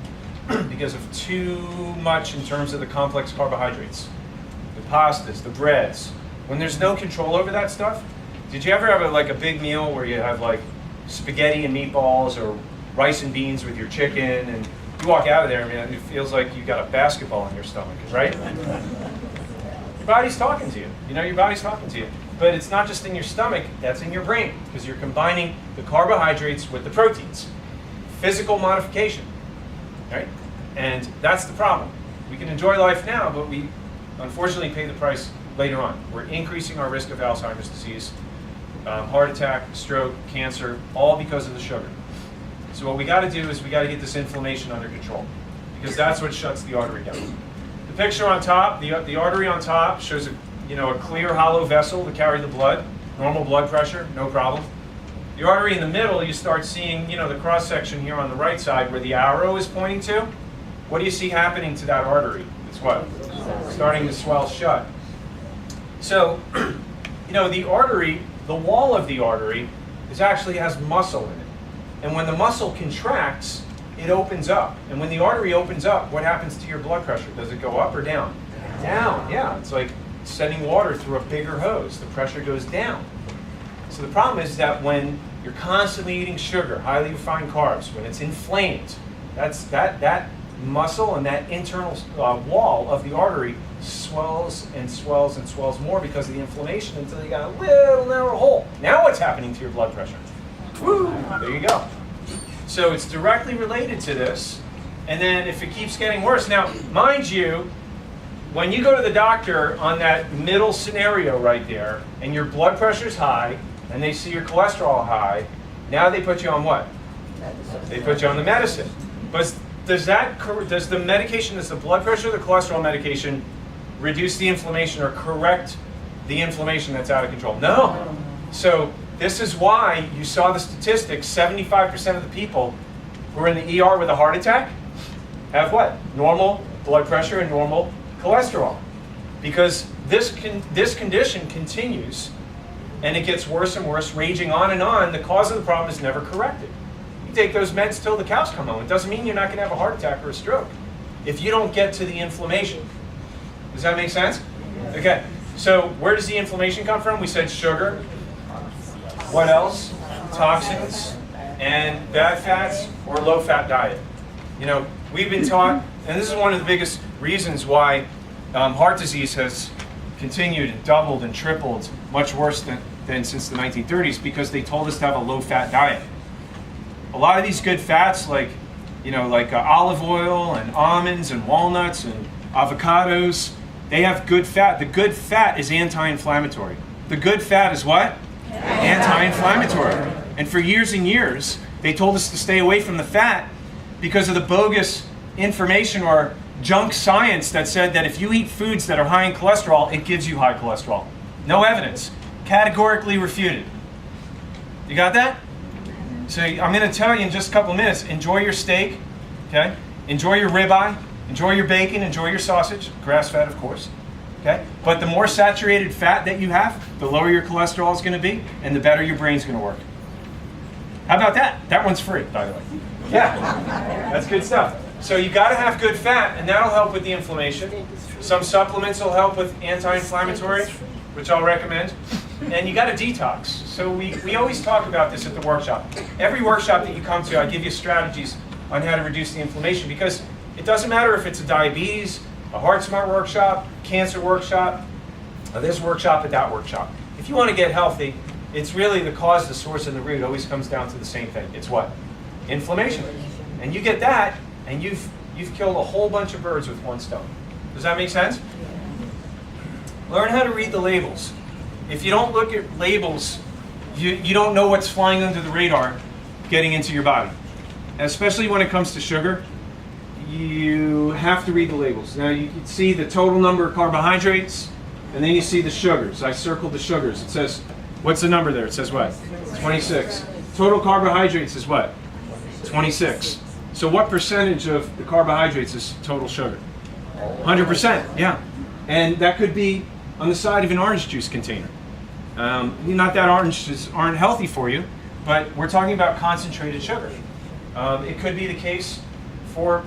because of too much in terms of the complex carbohydrates, the pastas, the breads. When there's no control over that stuff, did you ever have a big meal where you have like spaghetti and meatballs or rice and beans with your chicken, and you walk out of there, man, it feels like you got a basketball in your stomach, right? Your body's talking to you. You know, your body's talking to you. But it's not just in your stomach, that's in your brain, because you're combining the carbohydrates with the proteins. Physical modification, right? And that's the problem. We can enjoy life now, but we unfortunately pay the price later on. We're increasing our risk of Alzheimer's disease, heart attack, stroke, cancer, all because of the sugar. So what we got to do is we got to get this inflammation under control, because that's what shuts the artery down. The picture on top, the artery on top shows a clear hollow vessel to carry the blood, normal blood pressure, no problem. The artery in the middle, you start seeing, the cross section here on the right side where the arrow is pointing to. What do you see happening to that artery? It's what? Starting to swell shut. So, the artery, the wall of the artery actually has muscle in it. And when the muscle contracts, it opens up. And when the artery opens up, what happens to your blood pressure? Does it go up or down? Down, yeah. It's like sending water through a bigger hose. The pressure goes down. So the problem is that when you're constantly eating sugar, highly refined carbs, when it's inflamed, that muscle and that internal wall of the artery swells and swells and swells more because of the inflammation until you got a little narrow hole. Now what's happening to your blood pressure? Woo! There you go. So it's directly related to this. And then if it keeps getting worse, now, mind you, when you go to the doctor on that middle scenario right there, and your blood pressure's high, and they see your cholesterol high, now they put you on what? They put you on the medicine. But does the medication, does the blood pressure or the cholesterol medication reduce the inflammation or correct the inflammation that's out of control? No. So this is why you saw the statistics, 75% of the people who are in the ER with a heart attack have what? Normal blood pressure and normal cholesterol. Because this condition continues and it gets worse and worse, raging on and on. The cause of the problem is never corrected. You take those meds till the cows come home. It doesn't mean you're not going to have a heart attack or a stroke if you don't get to the inflammation. Does that make sense? Okay. So where does the inflammation come from? We said sugar. What else? Toxins and bad fats or low-fat diet. You know, we've been taught, and this is one of the biggest reasons why heart disease has continued and doubled and tripled much worse than since the 1930s, because they told us to have a low-fat diet. A lot of these good fats, like olive oil and almonds and walnuts and avocados, they have good fat. The good fat is anti-inflammatory. The good fat is what? Anti-inflammatory. And for years and years, they told us to stay away from the fat because of the bogus information or junk science that said that if you eat foods that are high in cholesterol, it gives you high cholesterol. No evidence. Categorically refuted. You got that? So I'm going to tell you in just a couple of minutes, enjoy your steak, okay? Enjoy your ribeye, enjoy your bacon, enjoy your sausage, grass-fed of course, okay? But the more saturated fat that you have, the lower your cholesterol is going to be, and the better your brain's going to work. How about that? That one's free, by the way. Yeah, that's good stuff. So you got to have good fat, and that'll help with the inflammation. Some supplements will help with anti-inflammatory, which I'll recommend. And you got to detox. So we always talk about this at the workshop. Every workshop that you come to, I give you strategies on how to reduce the inflammation, because it doesn't matter if it's a diabetes, a Heart Smart workshop, cancer workshop, or this workshop, or that workshop. If you want to get healthy, it's really the cause, the source, and the root always comes down to the same thing. It's what? Inflammation. And you get that, and you've killed a whole bunch of birds with one stone. Does that make sense? Learn how to read the labels. If you don't look at labels, you don't know what's flying under the radar getting into your body. And especially when it comes to sugar, you have to read the labels. Now you can see the total number of carbohydrates, and then you see the sugars. I circled the sugars. It says, what's the number there? It says what? 26. Total carbohydrates is what? 26. So what percentage of the carbohydrates is total sugar? 100%, yeah. And that could be on the side of an orange juice container. Not that oranges aren't healthy for you, but we're talking about concentrated sugar. It could be the case for,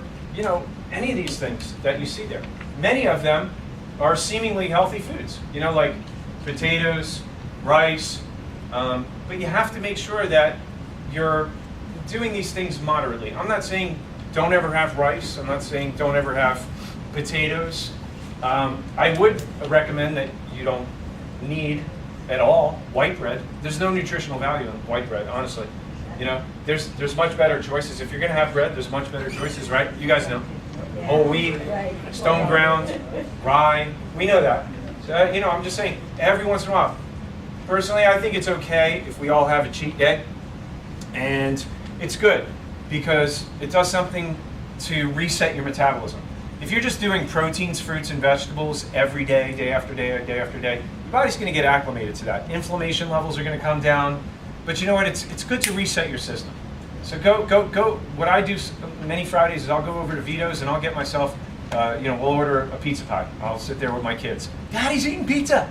any of these things that you see there. Many of them are seemingly healthy foods, like potatoes, rice, but you have to make sure that you're doing these things moderately. I'm not saying don't ever have rice. I'm not saying don't ever have potatoes. I would recommend that you don't need at all white bread. There's no nutritional value in white bread, honestly. There's much better choices. If you're going to have bread, there's much better choices, right? You guys know. Whole wheat, stone ground, rye. We know that. So, I'm just saying, every once in a while. Personally, I think it's okay if we all have a cheat day. And it's good because it does something to reset your metabolism. If you're just doing proteins, fruits, and vegetables every day, day after day, day after day, your body's going to get acclimated to that. Inflammation levels are going to come down. But you know what? It's good to reset your system. So go. What I do many Fridays is I'll go over to Vito's and I'll get myself, we'll order a pizza pie. I'll sit there with my kids. Daddy's eating pizza.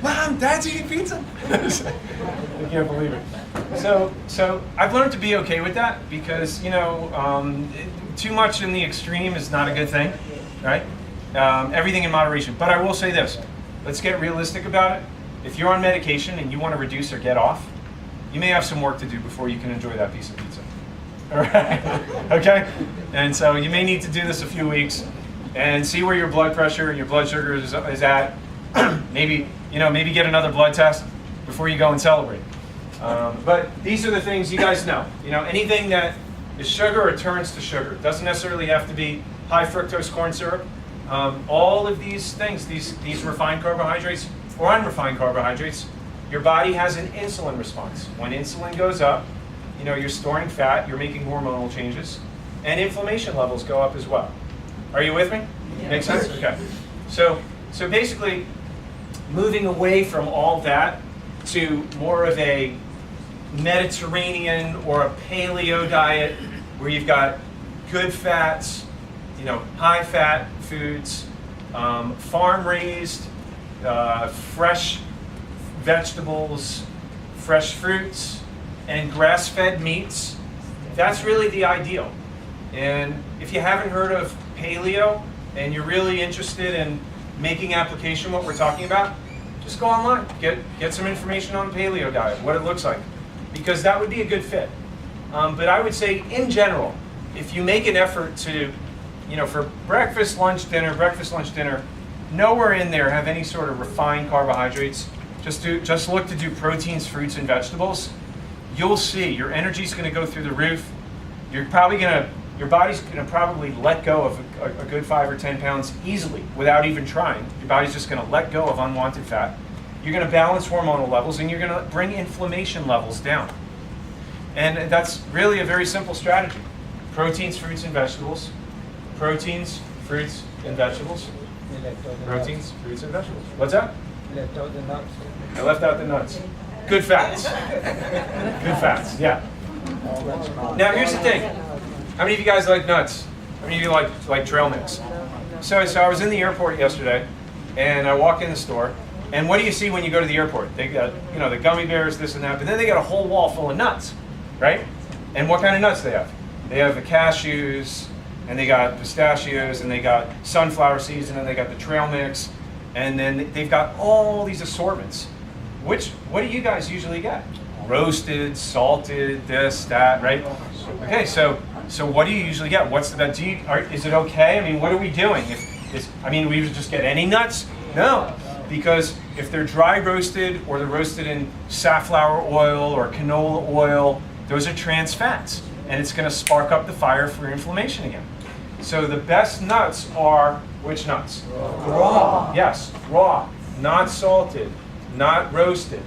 Mom, Dad's eating pizza. I can't believe it. So I've learned to be okay with that because too much in the extreme is not a good thing, right? Everything in moderation. But I will say this: let's get realistic about it. If you're on medication and you want to reduce or get off, you may have some work to do before you can enjoy that piece of pizza. All right? Okay? And so you may need to do this a few weeks and see where your blood pressure and your blood sugar is at. maybe get another blood test before you go and celebrate. But these are the things you guys know. You know, anything that is sugar or turns to sugar. It doesn't necessarily have to be high fructose corn syrup. All of these things, these refined carbohydrates or unrefined carbohydrates, your body has an insulin response. When insulin goes up, you know, you're storing fat, you're making hormonal changes, and inflammation levels go up as well. Are you with me? Yeah. Make sense? Okay. So basically, moving away from all that to more of a Mediterranean or a paleo diet where you've got good fats, you know, high fat foods, farm raised, fresh vegetables, fresh fruits, and grass fed meats. That's really the ideal. And if you haven't heard of paleo and you're really interested in making application what we're talking about, just go online, get some information on paleo diet, what it looks like, because that would be a good fit. But I would say in general, if you make an effort to, you know, for breakfast, lunch, dinner, nowhere in there have any sort of refined carbohydrates. Just look to do proteins, fruits, and vegetables. You'll see your energy's going to go through the roof. Your body's going to probably let go of a good 5 or 10 pounds easily without even trying. Your body's just going to let go of unwanted fat. You're going to balance hormonal levels, and you're going to bring inflammation levels down. And that's really a very simple strategy. Proteins, fruits, and vegetables. Proteins, fruits, and vegetables. Proteins, fruits, and vegetables. What's that? Left out the nuts. I left out the nuts. Good fats. Good fats, yeah. Now here's the thing. How many of you guys like nuts? How many of you like trail mix? So I was in the airport yesterday, and I walk in the store, and what do you see when you go to the airport? They got, you know, the gummy bears, this and that, but then they got a whole wall full of nuts, right? And what kind of nuts they have? They have the cashews, and they got pistachios, and they got sunflower seeds, and then they got the trail mix, and then they've got all these assortments. What do you guys usually get? Roasted, salted, this, that, right? Okay, so what do you usually get? What's the best? Is it okay? I mean, what are we doing? We would just get any nuts? No, because if they're dry roasted or they're roasted in safflower oil or canola oil, those are trans fats, and it's going to spark up the fire for inflammation again. So the best nuts are which nuts? Raw. Yes, raw, not salted, not roasted.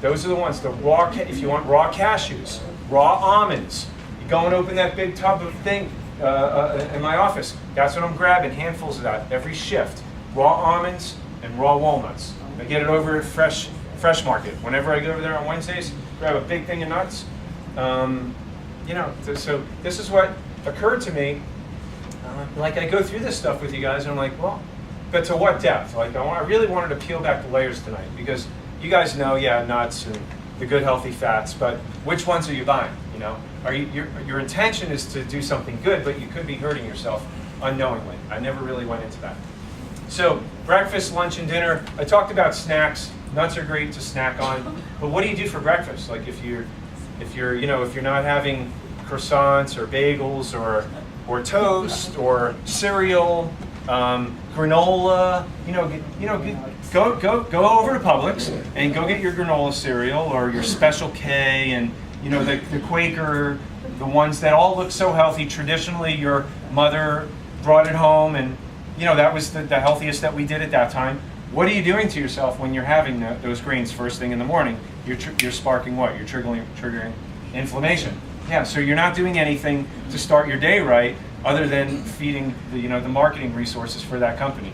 Those are the ones. The raw. If you want raw cashews, raw almonds. You go and open that big tub of thing in my office. That's what I'm grabbing, handfuls of that every shift. Raw almonds and raw walnuts. I get it over at Fresh Market. Whenever I go over there on Wednesdays, grab a big thing of nuts. So this is what occurred to me. Like I go through this stuff with you guys, and I'm like, well, but to what depth? Like I really wanted to peel back the layers tonight because you guys know, yeah, nuts and the good healthy fats, but which ones are you buying? You know, your intention is to do something good, but you could be hurting yourself unknowingly. I never really went into that. So breakfast, lunch, and dinner. I talked about snacks. Nuts are great to snack on, but what do you do for breakfast? Like if you're not having croissants or bagels or toast or cereal, granola, go over to Publix and go get your granola cereal or your Special K and the Quaker, the ones that all look so healthy. Traditionally, your mother brought it home, and that was the healthiest that we did at that time. What are you doing to yourself when you're having those greens first thing in the morning? You're sparking what? You're triggering inflammation. Yeah, so you're not doing anything to start your day right, other than feeding the marketing resources for that company.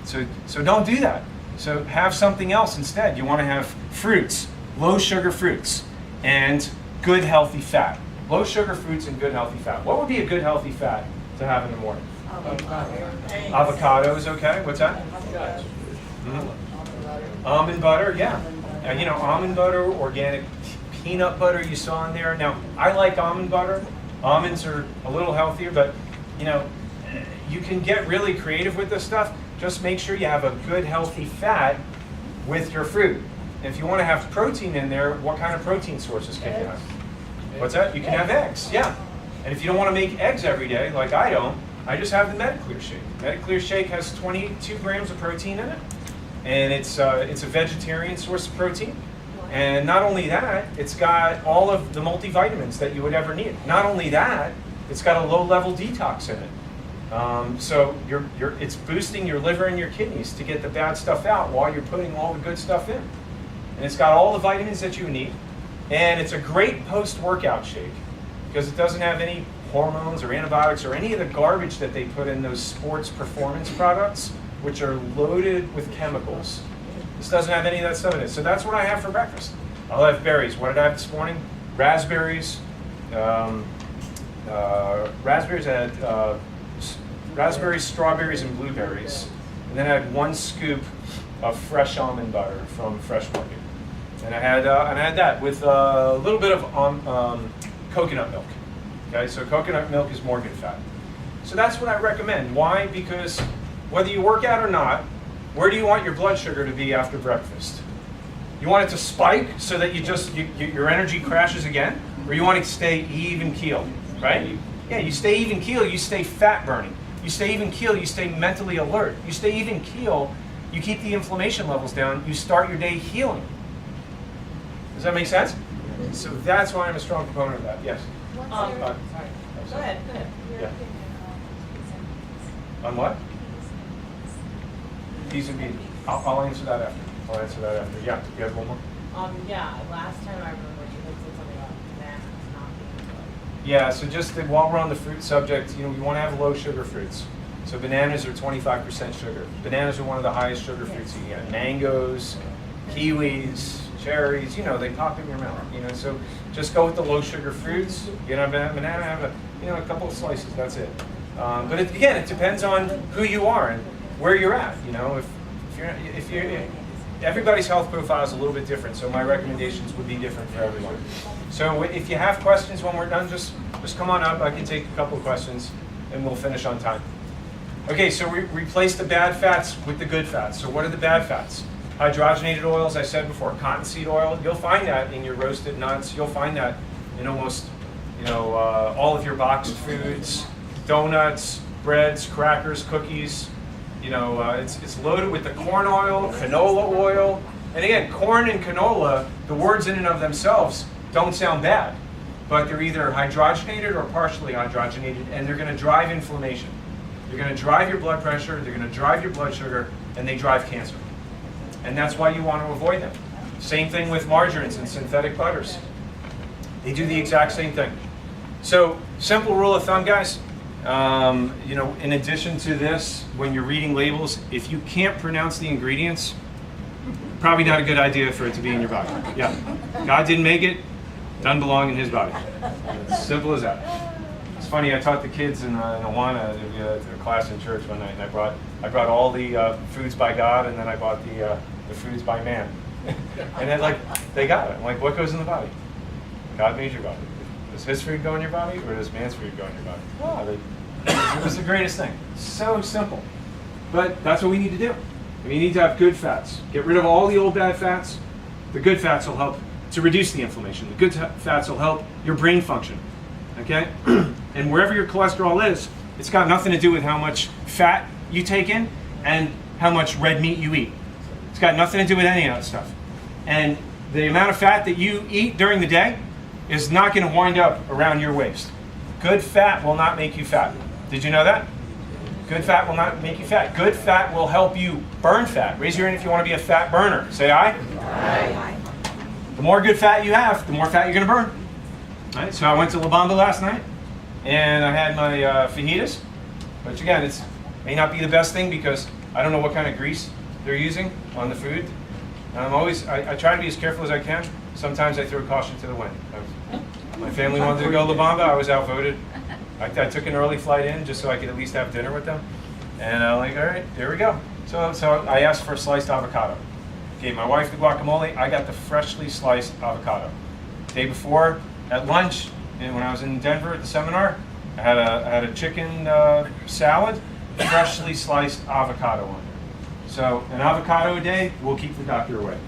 So don't do that. So have something else instead. You want to have fruits, low sugar fruits, and good healthy fat. Low sugar fruits and good healthy fat. What would be a good healthy fat to have in the morning? Avocado is okay. What's that? Almond butter, yeah. Almond butter, organic peanut butter you saw in there. Now, I like almond butter. Almonds are a little healthier, but you can get really creative with this stuff. Just make sure you have a good healthy fat with your fruit. And if you want to have protein in there, what kind of protein sources can you have? What's that? You can have eggs, yeah. And if you don't want to make eggs every day, like I don't, I just have the Mediclear shake. Mediclear shake has 22 grams of protein in it, and it's a vegetarian source of protein. And not only that, it's got all of the multivitamins that you would ever need. Not only that, it's got a low-level detox in it. So it's boosting your liver and your kidneys to get the bad stuff out while you're putting all the good stuff in. And it's got all the vitamins that you need. And it's a great post-workout shake because it doesn't have any hormones or antibiotics or any of the garbage that they put in those sports performance products, which are loaded with chemicals. This doesn't have any of that stuff in it. So that's what I have for breakfast. I'll have berries. What did I have this morning? Raspberries. Raspberries. I had raspberries, strawberries, and blueberries. And then I had 1 scoop of fresh almond butter from Fresh Market. And I had that with a little bit of coconut milk. Okay, so coconut milk is more good fat. So that's what I recommend. Why? Because whether you work out or not, where do you want your blood sugar to be after breakfast? You want it to spike so that your energy crashes again? Or you want it to stay even keel, right? Yeah, you stay even keel, you stay fat burning. You stay even keel, you stay mentally alert. You stay even keel, you keep the inflammation levels down, you start your day healing. Does that make sense? So that's why I'm a strong proponent of that, yes. Sorry. Go ahead. Yeah. On what? P's and B's. I'll answer that after. Yeah, you have one more? Yeah, last time I remember you had said something about bananas not being good. Yeah, so just while we're on the fruit subject, we want to have low sugar fruits. So bananas are 25% sugar. Bananas are one of the highest sugar fruits you can get. Mangoes, kiwis, cherries, they pop in your mouth. So just go with the low sugar fruits. Get a banana, have a couple of slices. That's it. But again, it depends on who you are and where you're at. If you're everybody's health profile is a little bit different, so my recommendations would be different for everyone. So if you have questions when we're done, just come on up. I can take a couple of questions, and we'll finish on time. Okay, so we replace the bad fats with the good fats. So what are the bad fats? Hydrogenated oils, I said before, cottonseed oil. You'll find that in your roasted nuts. You'll find that in almost, all of your boxed foods, donuts, breads, crackers, cookies. It's loaded with the corn oil, canola oil. And again, corn and canola, the words in and of themselves don't sound bad, but they're either hydrogenated or partially hydrogenated, and they're going to drive inflammation. They're going to drive your blood pressure, they're going to drive your blood sugar, and they drive cancer. And that's why you want to avoid them. Same thing with margarines and synthetic butters. They do the exact same thing. So, simple rule of thumb, guys. In addition to this, when you're reading labels, if you can't pronounce the ingredients, probably not a good idea for it to be in your body. Yeah. God didn't make it, doesn't belong in his body. It's simple as that. It's funny, I taught the kids in Awana, a class in church one night, and I brought all the foods by God, and then I bought the foods by man. And then they got it. I'm like, what goes in the body? God made your body. Does his food go in your body, or does man's food go in your body? It was the greatest thing. So simple. But that's what we need to do. We need to have good fats. Get rid of all the old bad fats. The good fats will help to reduce the inflammation. The good fats will help your brain function. Okay? And wherever your cholesterol is, it's got nothing to do with how much fat you take in and how much red meat you eat. It's got nothing to do with any of that stuff. And the amount of fat that you eat during the day is not going to wind up around your waist. Good fat will not make you fat. Did you know that? Good fat will not make you fat. Good fat will help you burn fat. Raise your hand if you want to be a fat burner. Say aye. Aye. The more good fat you have, the more fat you're going to burn. All right, so I went to La Bamba last night, and I had my fajitas, which again, it may not be the best thing because I don't know what kind of grease they're using on the food. And I try to be as careful as I can. Sometimes I throw caution to the wind. My family wanted to go to La Bamba. I was outvoted. I took an early flight in just so I could at least have dinner with them. And I'm like, all right, here we go. So I asked for a sliced avocado. Gave my wife the guacamole. I got the freshly sliced avocado. Day before, at lunch, and when I was in Denver at the seminar, I had a chicken salad, freshly sliced avocado on it. So an avocado a day will keep the doctor away.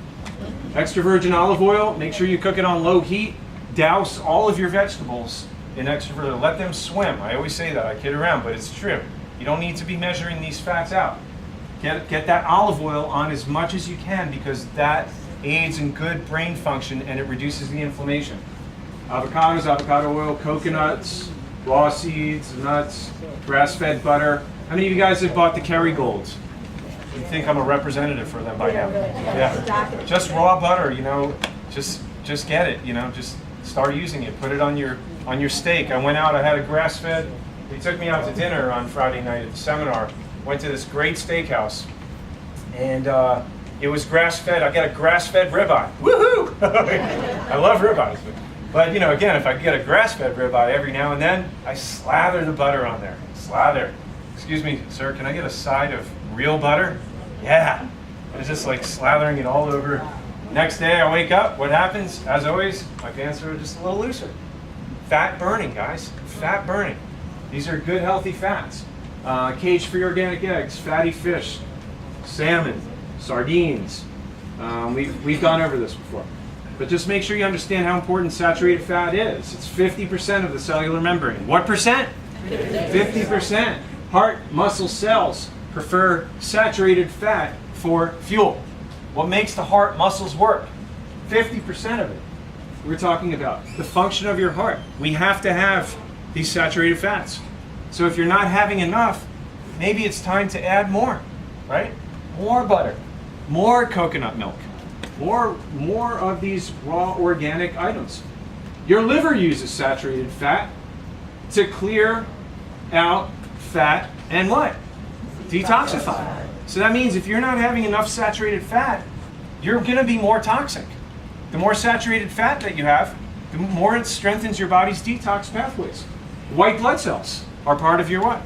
Extra virgin olive oil, make sure you cook it on low heat. Douse all of your vegetables in extra virgin. Let them swim. I always say that. I kid around, but it's true. You don't need to be measuring these fats out. Get that olive oil on as much as you can because that aids in good brain function, and it reduces the inflammation. Avocados, avocado oil, coconuts, raw seeds, nuts, grass-fed butter. How many of you guys have bought the Kerrygolds? You think I'm a representative for them by now? Yeah. Just raw butter, you know, just get it, you know, just start using it. Put it on your steak. I went out, I had a grass-fed. They took me out to dinner on Friday night at the seminar. Went to this great steakhouse, and it was grass-fed. I got a grass-fed ribeye. Woohoo! I love ribeyes. But, you know, again, if I get a grass-fed ribeye every now and then, I slather the butter on there. Slather. Excuse me, sir, can I get a side of real butter? Yeah. I was just like slathering it all over. Next day I wake up, what happens? As always, my pants are just a little looser. Fat burning, guys. Fat burning. These are good, healthy fats. Cage-free organic eggs, fatty fish, salmon, sardines. We've gone over this before. But just make sure you understand how important saturated fat is. It's 50% of the cellular membrane. What percent? 50%. Heart muscle cells prefer saturated fat for fuel. What makes the heart muscles work? 50% of it. We're talking about the function of your heart. We have to have these saturated fats. So if you're not having enough, maybe it's time to add more, right? More butter, more coconut milk, more of these raw organic items. Your liver uses saturated fat to clear out fat and what? Detoxify. So that means if you're not having enough saturated fat, you're going to be more toxic. The more saturated fat that you have, the more it strengthens your body's detox pathways. White blood cells are part of your what?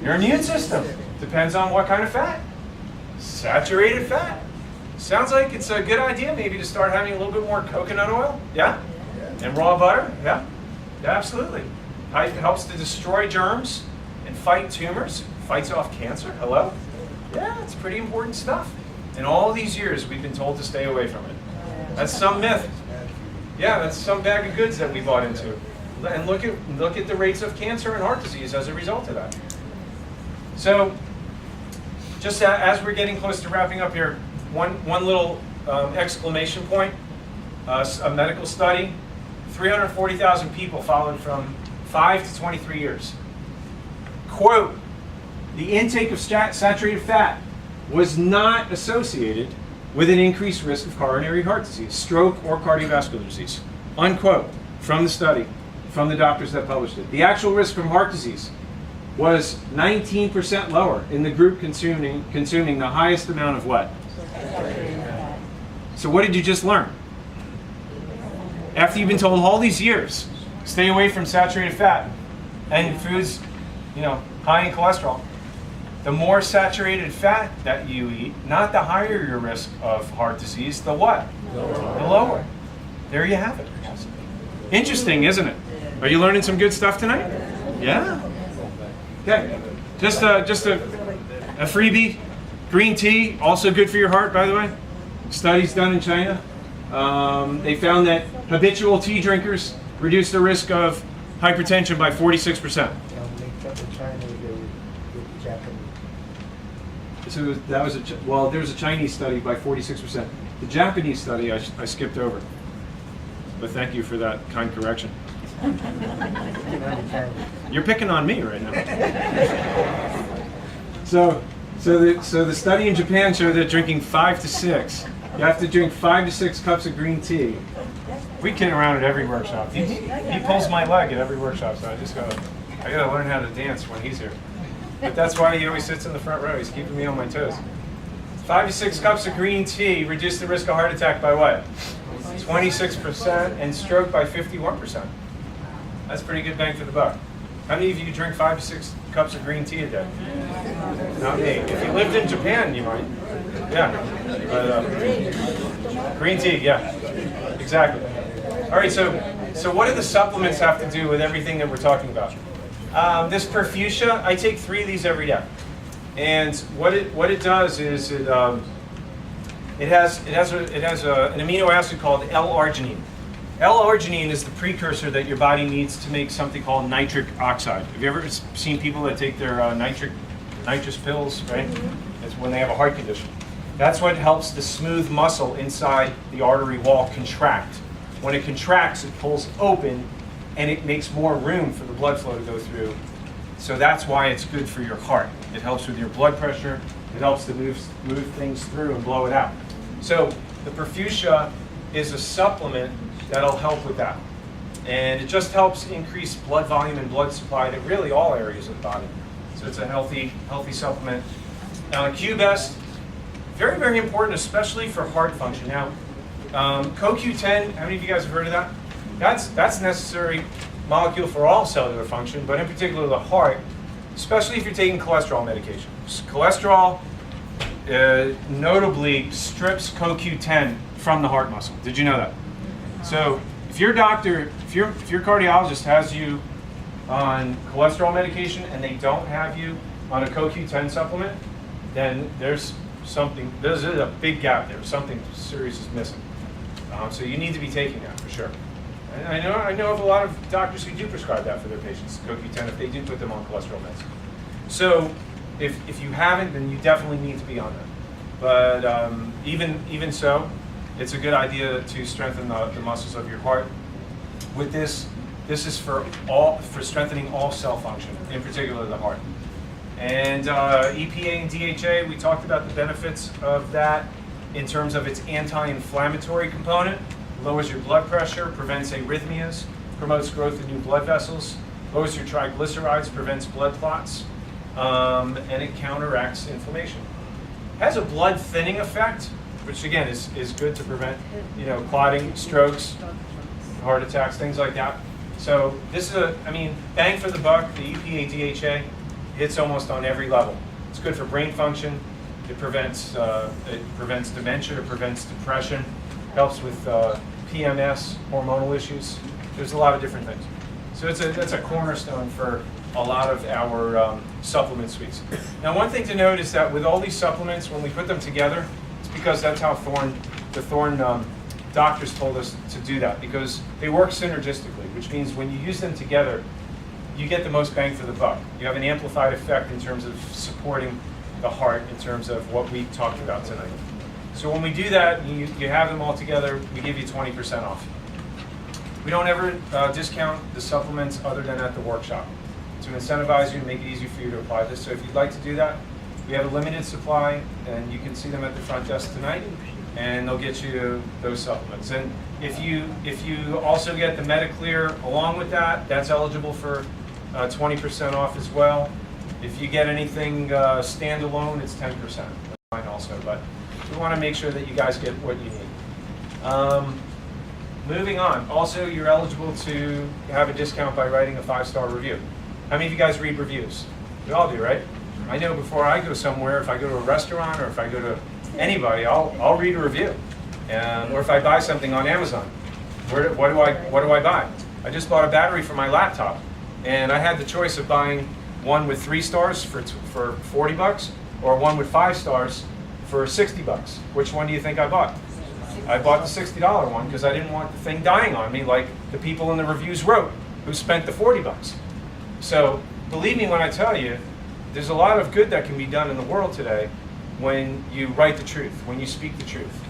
Your immune system. Depends on what kind of fat. Saturated fat. Sounds like it's a good idea maybe to start having a little bit more coconut oil. Yeah? And raw butter. Yeah? Yeah, absolutely. It helps to destroy germs and fight tumors. Fights off cancer. Hello? Yeah, it's pretty important stuff. In all these years, we've been told to stay away from it. That's some myth. Yeah, that's some bag of goods that we bought into. And look at the rates of cancer and heart disease as a result of that. So, just as we're getting close to wrapping up here, one little exclamation point. A medical study, 340,000 people followed from 5 to 23 years. Quote, the intake of saturated fat was not associated with an increased risk of coronary heart disease, stroke, or cardiovascular disease. Unquote, from the study, from the doctors that published it. The actual risk from heart disease was 19% lower in the group consuming the highest amount of what? So what did you just learn? After you've been told all these years, stay away from saturated fat and foods, high in cholesterol. The more saturated fat that you eat, not the higher your risk of heart disease, the what? The lower. There you have it. Interesting, isn't it? Are you learning some good stuff tonight? Yeah. Okay. Just a freebie. Green tea, also good for your heart, by the way. Studies done in China. They found that habitual tea drinkers reduce the risk of hypertension by 46%. So that was there's a Chinese study by 46%. The Japanese study I skipped over. But thank you for that kind correction. You're picking on me right now. So the study in Japan showed that drinking 5 to 6, you have to drink 5 to 6 cups of green tea. We kid around at every workshop. He pulls my leg at every workshop, so I gotta learn how to dance when he's here. But that's why he always sits in the front row. He's keeping me on my toes. 5 to 6 cups of green tea reduce the risk of heart attack by what? 26%, and stroke by 51%. That's pretty good bang for the buck. How many of you drink 5 to 6 cups of green tea a day? Not me. If you lived in Japan, you might. Yeah. But, green tea, yeah. Exactly. All right, so what do the supplements have to do with everything that we're talking about? This Perfusia, I take 3 of these every day. And what it does is it has an amino acid called L-arginine. L-arginine is the precursor that your body needs to make something called nitric oxide. Have you ever seen people that take their nitrous pills, right? It's when they have a heart condition. That's what helps the smooth muscle inside the artery wall contract. When it contracts, it pulls open and it makes more room for the blood flow to go through. So that's why it's good for your heart. It helps with your blood pressure. It helps to move things through and blow it out. So the Perfusia is a supplement that'll help with that. And it just helps increase blood volume and blood supply to really all areas of the body. So it's a healthy supplement. Now, Q-Best, very, very important, especially for heart function. Now, CoQ10, how many of you guys have heard of that? That's necessary molecule for all cellular function, but in particular the heart, especially if you're taking cholesterol medication. Cholesterol notably strips CoQ10 from the heart muscle. Did you know that? So if your doctor, if your cardiologist has you on cholesterol medication and they don't have you on a CoQ10 supplement, then there's a big gap there. Something serious is missing. So you need to be taking that for sure. And I know of a lot of doctors who do prescribe that for their patients, CoQ10, if they do put them on cholesterol meds. So if you haven't, then you definitely need to be on that. But even so, it's a good idea to strengthen the muscles of your heart. With this is for strengthening all cell function, in particular the heart. And EPA and DHA, we talked about the benefits of that in terms of its anti-inflammatory component. Lowers your blood pressure, prevents arrhythmias, promotes growth of new blood vessels, lowers your triglycerides, prevents blood clots, and it counteracts inflammation. Has a blood thinning effect, which again is good to prevent, clotting, strokes, heart attacks, things like that. So this is bang for the buck. The EPA DHA hits almost on every level. It's good for brain function. It prevents dementia. It prevents depression. Helps with PMS, hormonal issues. There's a lot of different things. So that's a cornerstone for a lot of our supplement suites. Now, one thing to note is that with all these supplements, when we put them together, it's because that's how the Thorne doctors told us to do that, because they work synergistically, which means when you use them together, you get the most bang for the buck. You have an amplified effect in terms of supporting the heart in terms of what we talked about tonight. So when we do that, you have them all together, we give you 20% off. We don't ever discount the supplements other than at the workshop to incentivize you and make it easy for you to apply this. So if you'd like to do that, we have a limited supply, and you can see them at the front desk tonight, and they'll get you those supplements. And if you also get the Mediclear along with that, that's eligible for 20% off as well. If you get anything standalone, it's 10%. That's fine also, but we want to make sure that you guys get what you need. Moving on. Also, you're eligible to have a discount by writing a 5-star review. How many of you guys read reviews? We all do, right? I know before I go somewhere, if I go to a restaurant or if I go to anybody, I'll read a review. Or if I buy something on Amazon, what do I buy? I just bought a battery for my laptop, and I had the choice of buying one with 3 stars for $40 or one with 5 stars for $60. Which one do you think I bought? I bought the $60 one because I didn't want the thing dying on me like the people in the reviews wrote who spent the $40. So believe me when I tell you, there's a lot of good that can be done in the world today when you write the truth, when you speak the truth.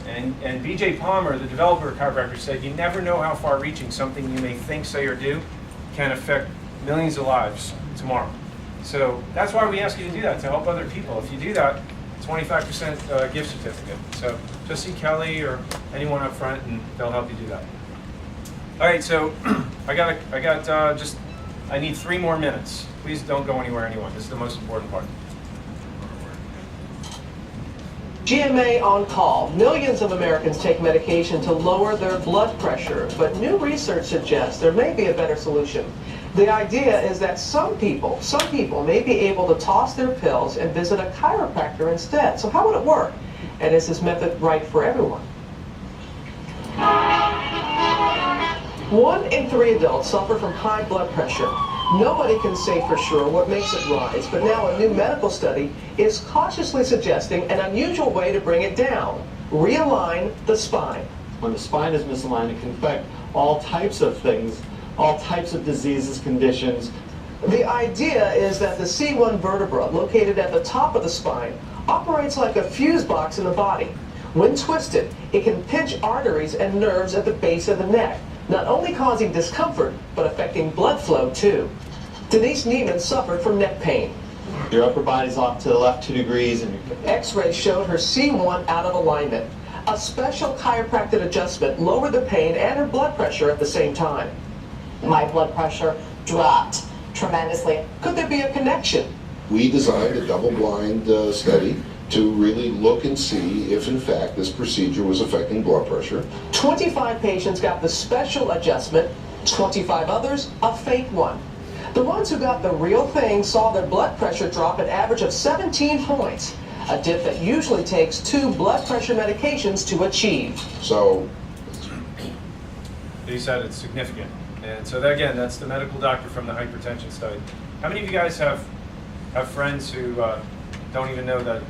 And B.J. Palmer, the developer of chiropractor, said you never know how far-reaching something you may think, say, or do can affect millions of lives tomorrow. So that's why we ask you to do that, to help other people. If you do that, 25% gift certificate. So just see Kelly or anyone up front, and they'll help you do that. All right, so I need 3 more minutes. Please don't go anywhere, anyone. This is the most important part. GMA on call. Millions of Americans take medication to lower their blood pressure, but new research suggests there may be a better solution. The idea is that some people may be able to toss their pills and visit a chiropractor instead. So how would it work? And is this method right for everyone? 1 in 3 adults suffer from high blood pressure. Nobody can say for sure what makes it rise, but now a new medical study is cautiously suggesting an unusual way to bring it down. Realign the spine. When the spine is misaligned, it can affect all types of things, all types of diseases, conditions, The idea is that the C1 vertebra, located at the top of the spine, operates like a fuse box in the body. When twisted, it can pinch arteries and nerves at the base of the neck, not only causing discomfort, but affecting blood flow too. Denise Neiman suffered from neck pain. Your upper body's off to the left 2 degrees and X-rays showed her C1 out of alignment. A special chiropractic adjustment lowered the pain and her blood pressure at the same time. My blood pressure dropped tremendously. Could there be a connection? We designed a double-blind study to really look and see if, in fact, this procedure was affecting blood pressure. 25 patients got the special adjustment, 25 others a fake one. The ones who got the real thing saw their blood pressure drop an average of 17 points, a dip that usually takes 2 blood pressure medications to achieve. So, He said it's significant. And so that, again, that's the medical doctor from the hypertension study. How many of you guys have friends who don't even know that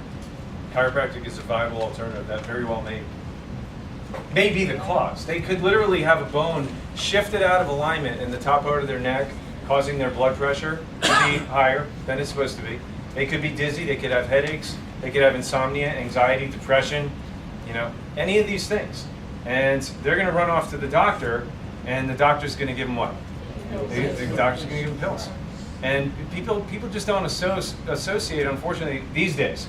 chiropractic is a viable alternative? That very well may be the cause. They could literally have a bone shifted out of alignment in the top part of their neck, causing their blood pressure to be higher than it's supposed to be. They could be dizzy, they could have headaches, they could have insomnia, anxiety, depression, any of these things. And they're going to run off to the doctor, and the doctor's going to give them what? The doctor's going to give them pills. And people just don't associate, unfortunately, these days.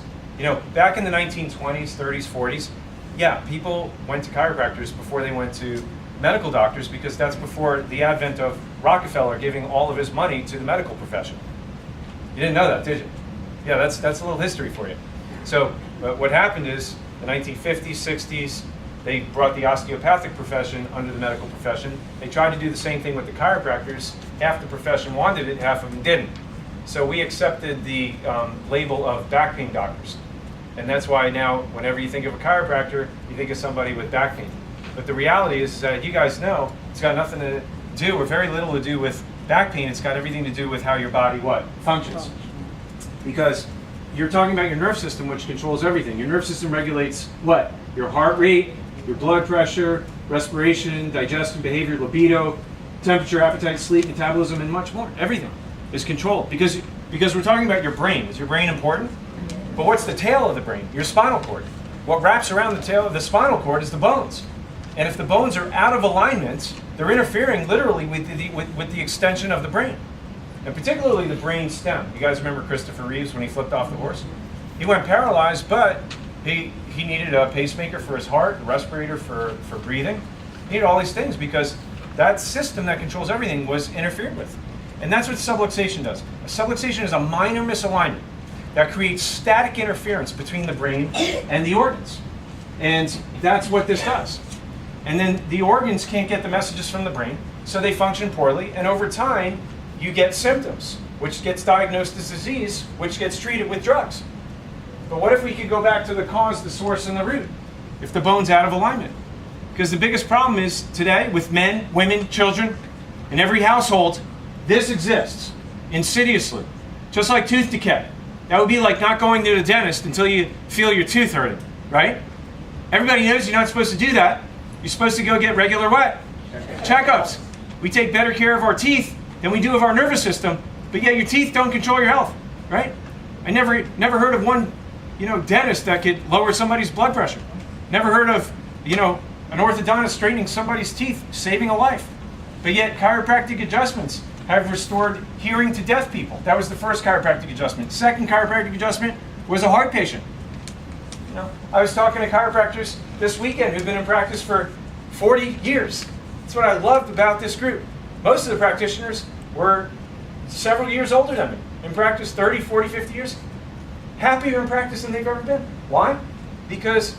Back in the 1920s, 30s, 40s, yeah, people went to chiropractors before they went to medical doctors, because that's before the advent of Rockefeller giving all of his money to the medical profession. You didn't know that, did you? Yeah, that's a little history for you. So what happened is, the 1950s, 60s, they brought the osteopathic profession under the medical profession. They tried to do the same thing with the chiropractors. Half the profession wanted it, half of them didn't. So we accepted the label of back pain doctors. And that's why now, whenever you think of a chiropractor, you think of somebody with back pain. But the reality is that you guys know it's got nothing to do, or very little to do, with back pain. It's got everything to do with how your body functions. Because you're talking about your nerve system, which controls everything. Your nerve system regulates what? Your heart rate, your blood pressure, respiration, digestion, behavior, libido, temperature, appetite, sleep, metabolism, and much more. Everything is controlled because we're talking about your brain. Is your brain important? But what's the tail of the brain? Your spinal cord. What wraps around the tail of the spinal cord is the bones. And if the bones are out of alignment, they're interfering literally with the extension of the brain. And particularly the brain stem. You guys remember Christopher Reeves when he flipped off the horse? He went paralyzed, but he needed a pacemaker for his heart, a respirator for breathing. He needed all these things because that system that controls everything was interfered with. And that's what subluxation does. A subluxation is a minor misalignment that creates static interference between the brain and the organs. And that's what this does. And then the organs can't get the messages from the brain, so they function poorly. And over time, you get symptoms, which gets diagnosed as disease, which gets treated with drugs. But what if we could go back to the cause, the source, and the root? If the bone's out of alignment. Because the biggest problem is today with men, women, children, in every household, this exists insidiously. Just like tooth decay. That would be like not going to the dentist until you feel your tooth hurting, right? Everybody knows you're not supposed to do that. You're supposed to go get regular what? Checkups. We take better care of our teeth than we do of our nervous system, but yet your teeth don't control your health, right? I never heard of one, dentist that could lower somebody's blood pressure. Never heard of, an orthodontist straightening somebody's teeth, saving a life. But yet chiropractic adjustments have restored hearing to deaf people. That was the first chiropractic adjustment. Second chiropractic adjustment was a heart patient. I was talking to chiropractors this weekend who've been in practice for 40 years. That's what I loved about this group. Most of the practitioners were several years older than me. In practice 30, 40, 50 years. Happier in practice than they've ever been. Why? Because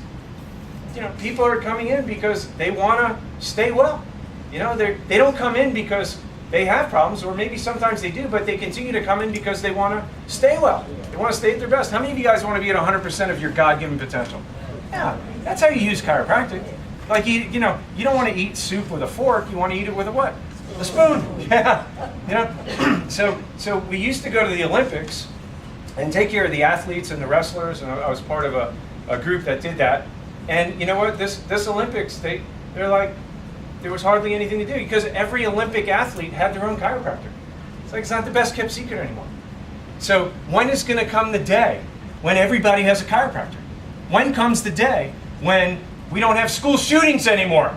people are coming in because they want to stay well. They don't come in because they have problems, or maybe sometimes they do, but they continue to come in because they want to stay well. They want to stay at their best. How many of you guys want to be at 100% of your God-given potential? Yeah, that's how you use chiropractic. Like, you don't want to eat soup with a fork. You want to eat it with a what? A spoon. Yeah. So we used to go to the Olympics and take care of the athletes and the wrestlers, and I was part of a group that did that. And you know what? This Olympics, they're like, there was hardly anything to do because every Olympic athlete had their own chiropractor. It's like it's not the best kept secret anymore. So when is going to come the day when everybody has a chiropractor? When comes the day when we don't have school shootings anymore?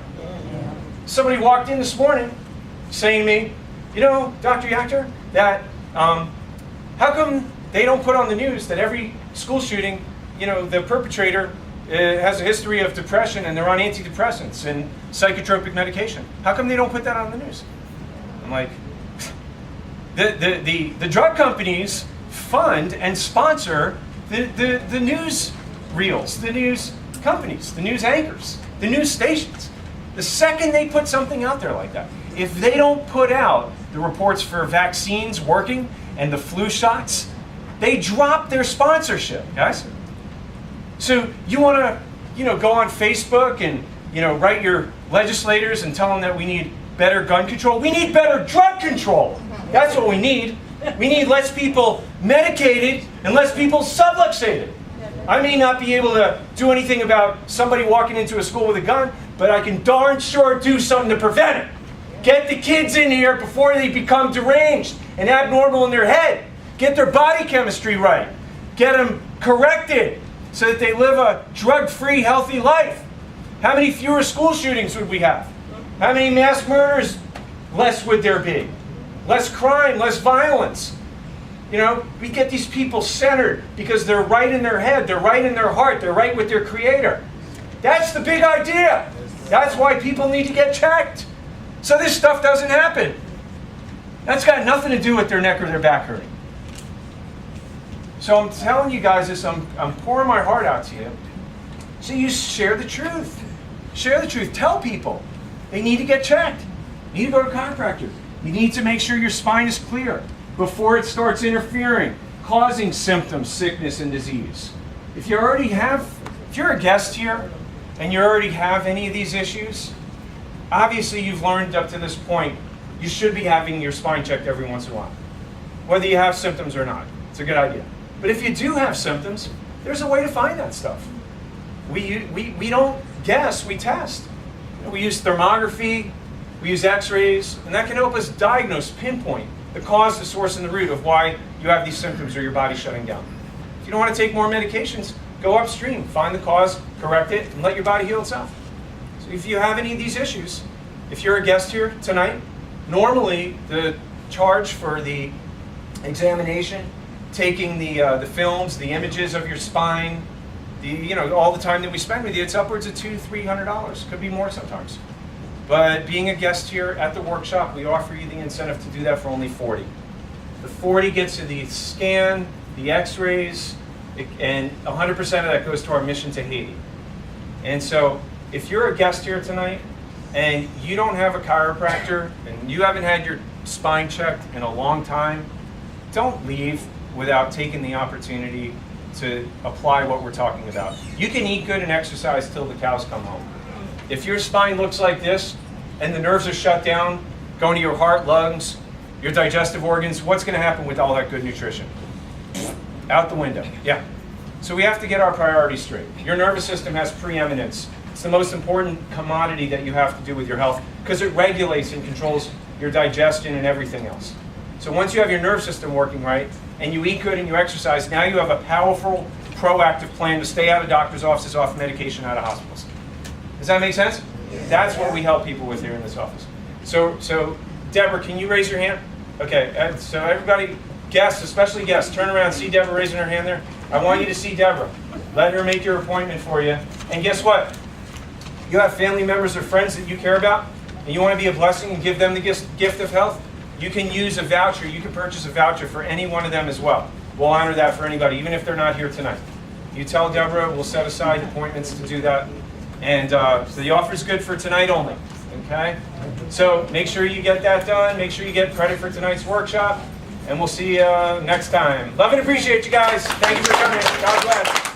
Somebody walked in this morning saying to me, you know, Dr. Yachter, that how come they don't put on the news that every school shooting, you know, the perpetrator has a history of depression and they're on antidepressants and psychotropic medication? How come they don't put that on the news? I'm like, the drug companies fund and sponsor the news reels, the news companies, the news anchors, the news stations. The second they put something out there like that, if they don't put out the reports for vaccines working and the flu shots, they drop their sponsorship, guys. So you want to, you know, go on Facebook and, you know, write your legislators and tell them that we need better gun control. We need better drug control. That's what we need. We need less people medicated and less people subluxated. I may not be able to do anything about somebody walking into a school with a gun, but I can darn sure do something to prevent it. Get the kids in here before they become deranged and abnormal in their head. Get their body chemistry right. Get them corrected so that they live a drug-free, healthy life. How many fewer school shootings would we have? How many mass murders less would there be? Less crime, less violence. You know, we get these people centered because they're right in their head, they're right in their heart, they're right with their Creator. That's the big idea. That's why people need to get checked. So this stuff doesn't happen. That's got nothing to do with their neck or their back hurting. So I'm telling you guys this, I'm pouring my heart out to you. So you share the truth. Share the truth. Tell people they need to get checked. You need to go to a chiropractor. You need to make sure your spine is clear before it starts interfering, causing symptoms, sickness, and disease. If you're a guest here and you already have any of these issues, obviously you've learned up to this point, you should be having your spine checked every once in a while. Whether you have symptoms or not, it's a good idea. But if you do have symptoms, there's a way to find that stuff. We don't guess, we test. We use thermography, we use x-rays, and that can help us diagnose, pinpoint the cause, the source, and the root of why you have these symptoms or your body's shutting down. If you don't want to take more medications, go upstream, find the cause, correct it, and let your body heal itself. So if you have any of these issues, if you're a guest here tonight, normally the charge for the examination, taking the films, the images of your spine, all the time that we spend with you, it's upwards of $200-300. Could be more sometimes. But being a guest here at the workshop, we offer you the incentive to do that for only $40. The $40 gets you the scan, the x-rays, and 100% of that goes to our mission to Haiti. And so if you're a guest here tonight and you don't have a chiropractor and you haven't had your spine checked in a long time, don't leave without taking the opportunity to apply what we're talking about. You can eat good and exercise till the cows come home. If your spine looks like this and the nerves are shut down, going to your heart, lungs, your digestive organs, what's going to happen with all that good nutrition? Out the window. Yeah. So we have to get our priorities straight. Your nervous system has preeminence. It's the most important commodity that you have to do with your health because it regulates and controls your digestion and everything else. So once you have your nerve system working right and you eat good and you exercise, now you have a powerful, proactive plan to stay out of doctor's offices, off medication, out of hospitals. Does that make sense? That's what we help people with here in this office. So Deborah, can you raise your hand? Okay, so everybody, guests, especially guests, turn around, see Deborah raising her hand there. I want you to see Deborah. Let her make your appointment for you. And guess what? You have family members or friends that you care about, and you want to be a blessing and give them the gift of health, you can use a voucher. You can purchase a voucher for any one of them as well. We'll honor that for anybody, even if they're not here tonight. You tell Deborah, we'll set aside appointments to do that. And so the offer's good for tonight only, okay? So make sure you get that done. Make sure you get credit for tonight's workshop. And we'll see you next time. Love and appreciate you guys. Thank you for coming. God bless.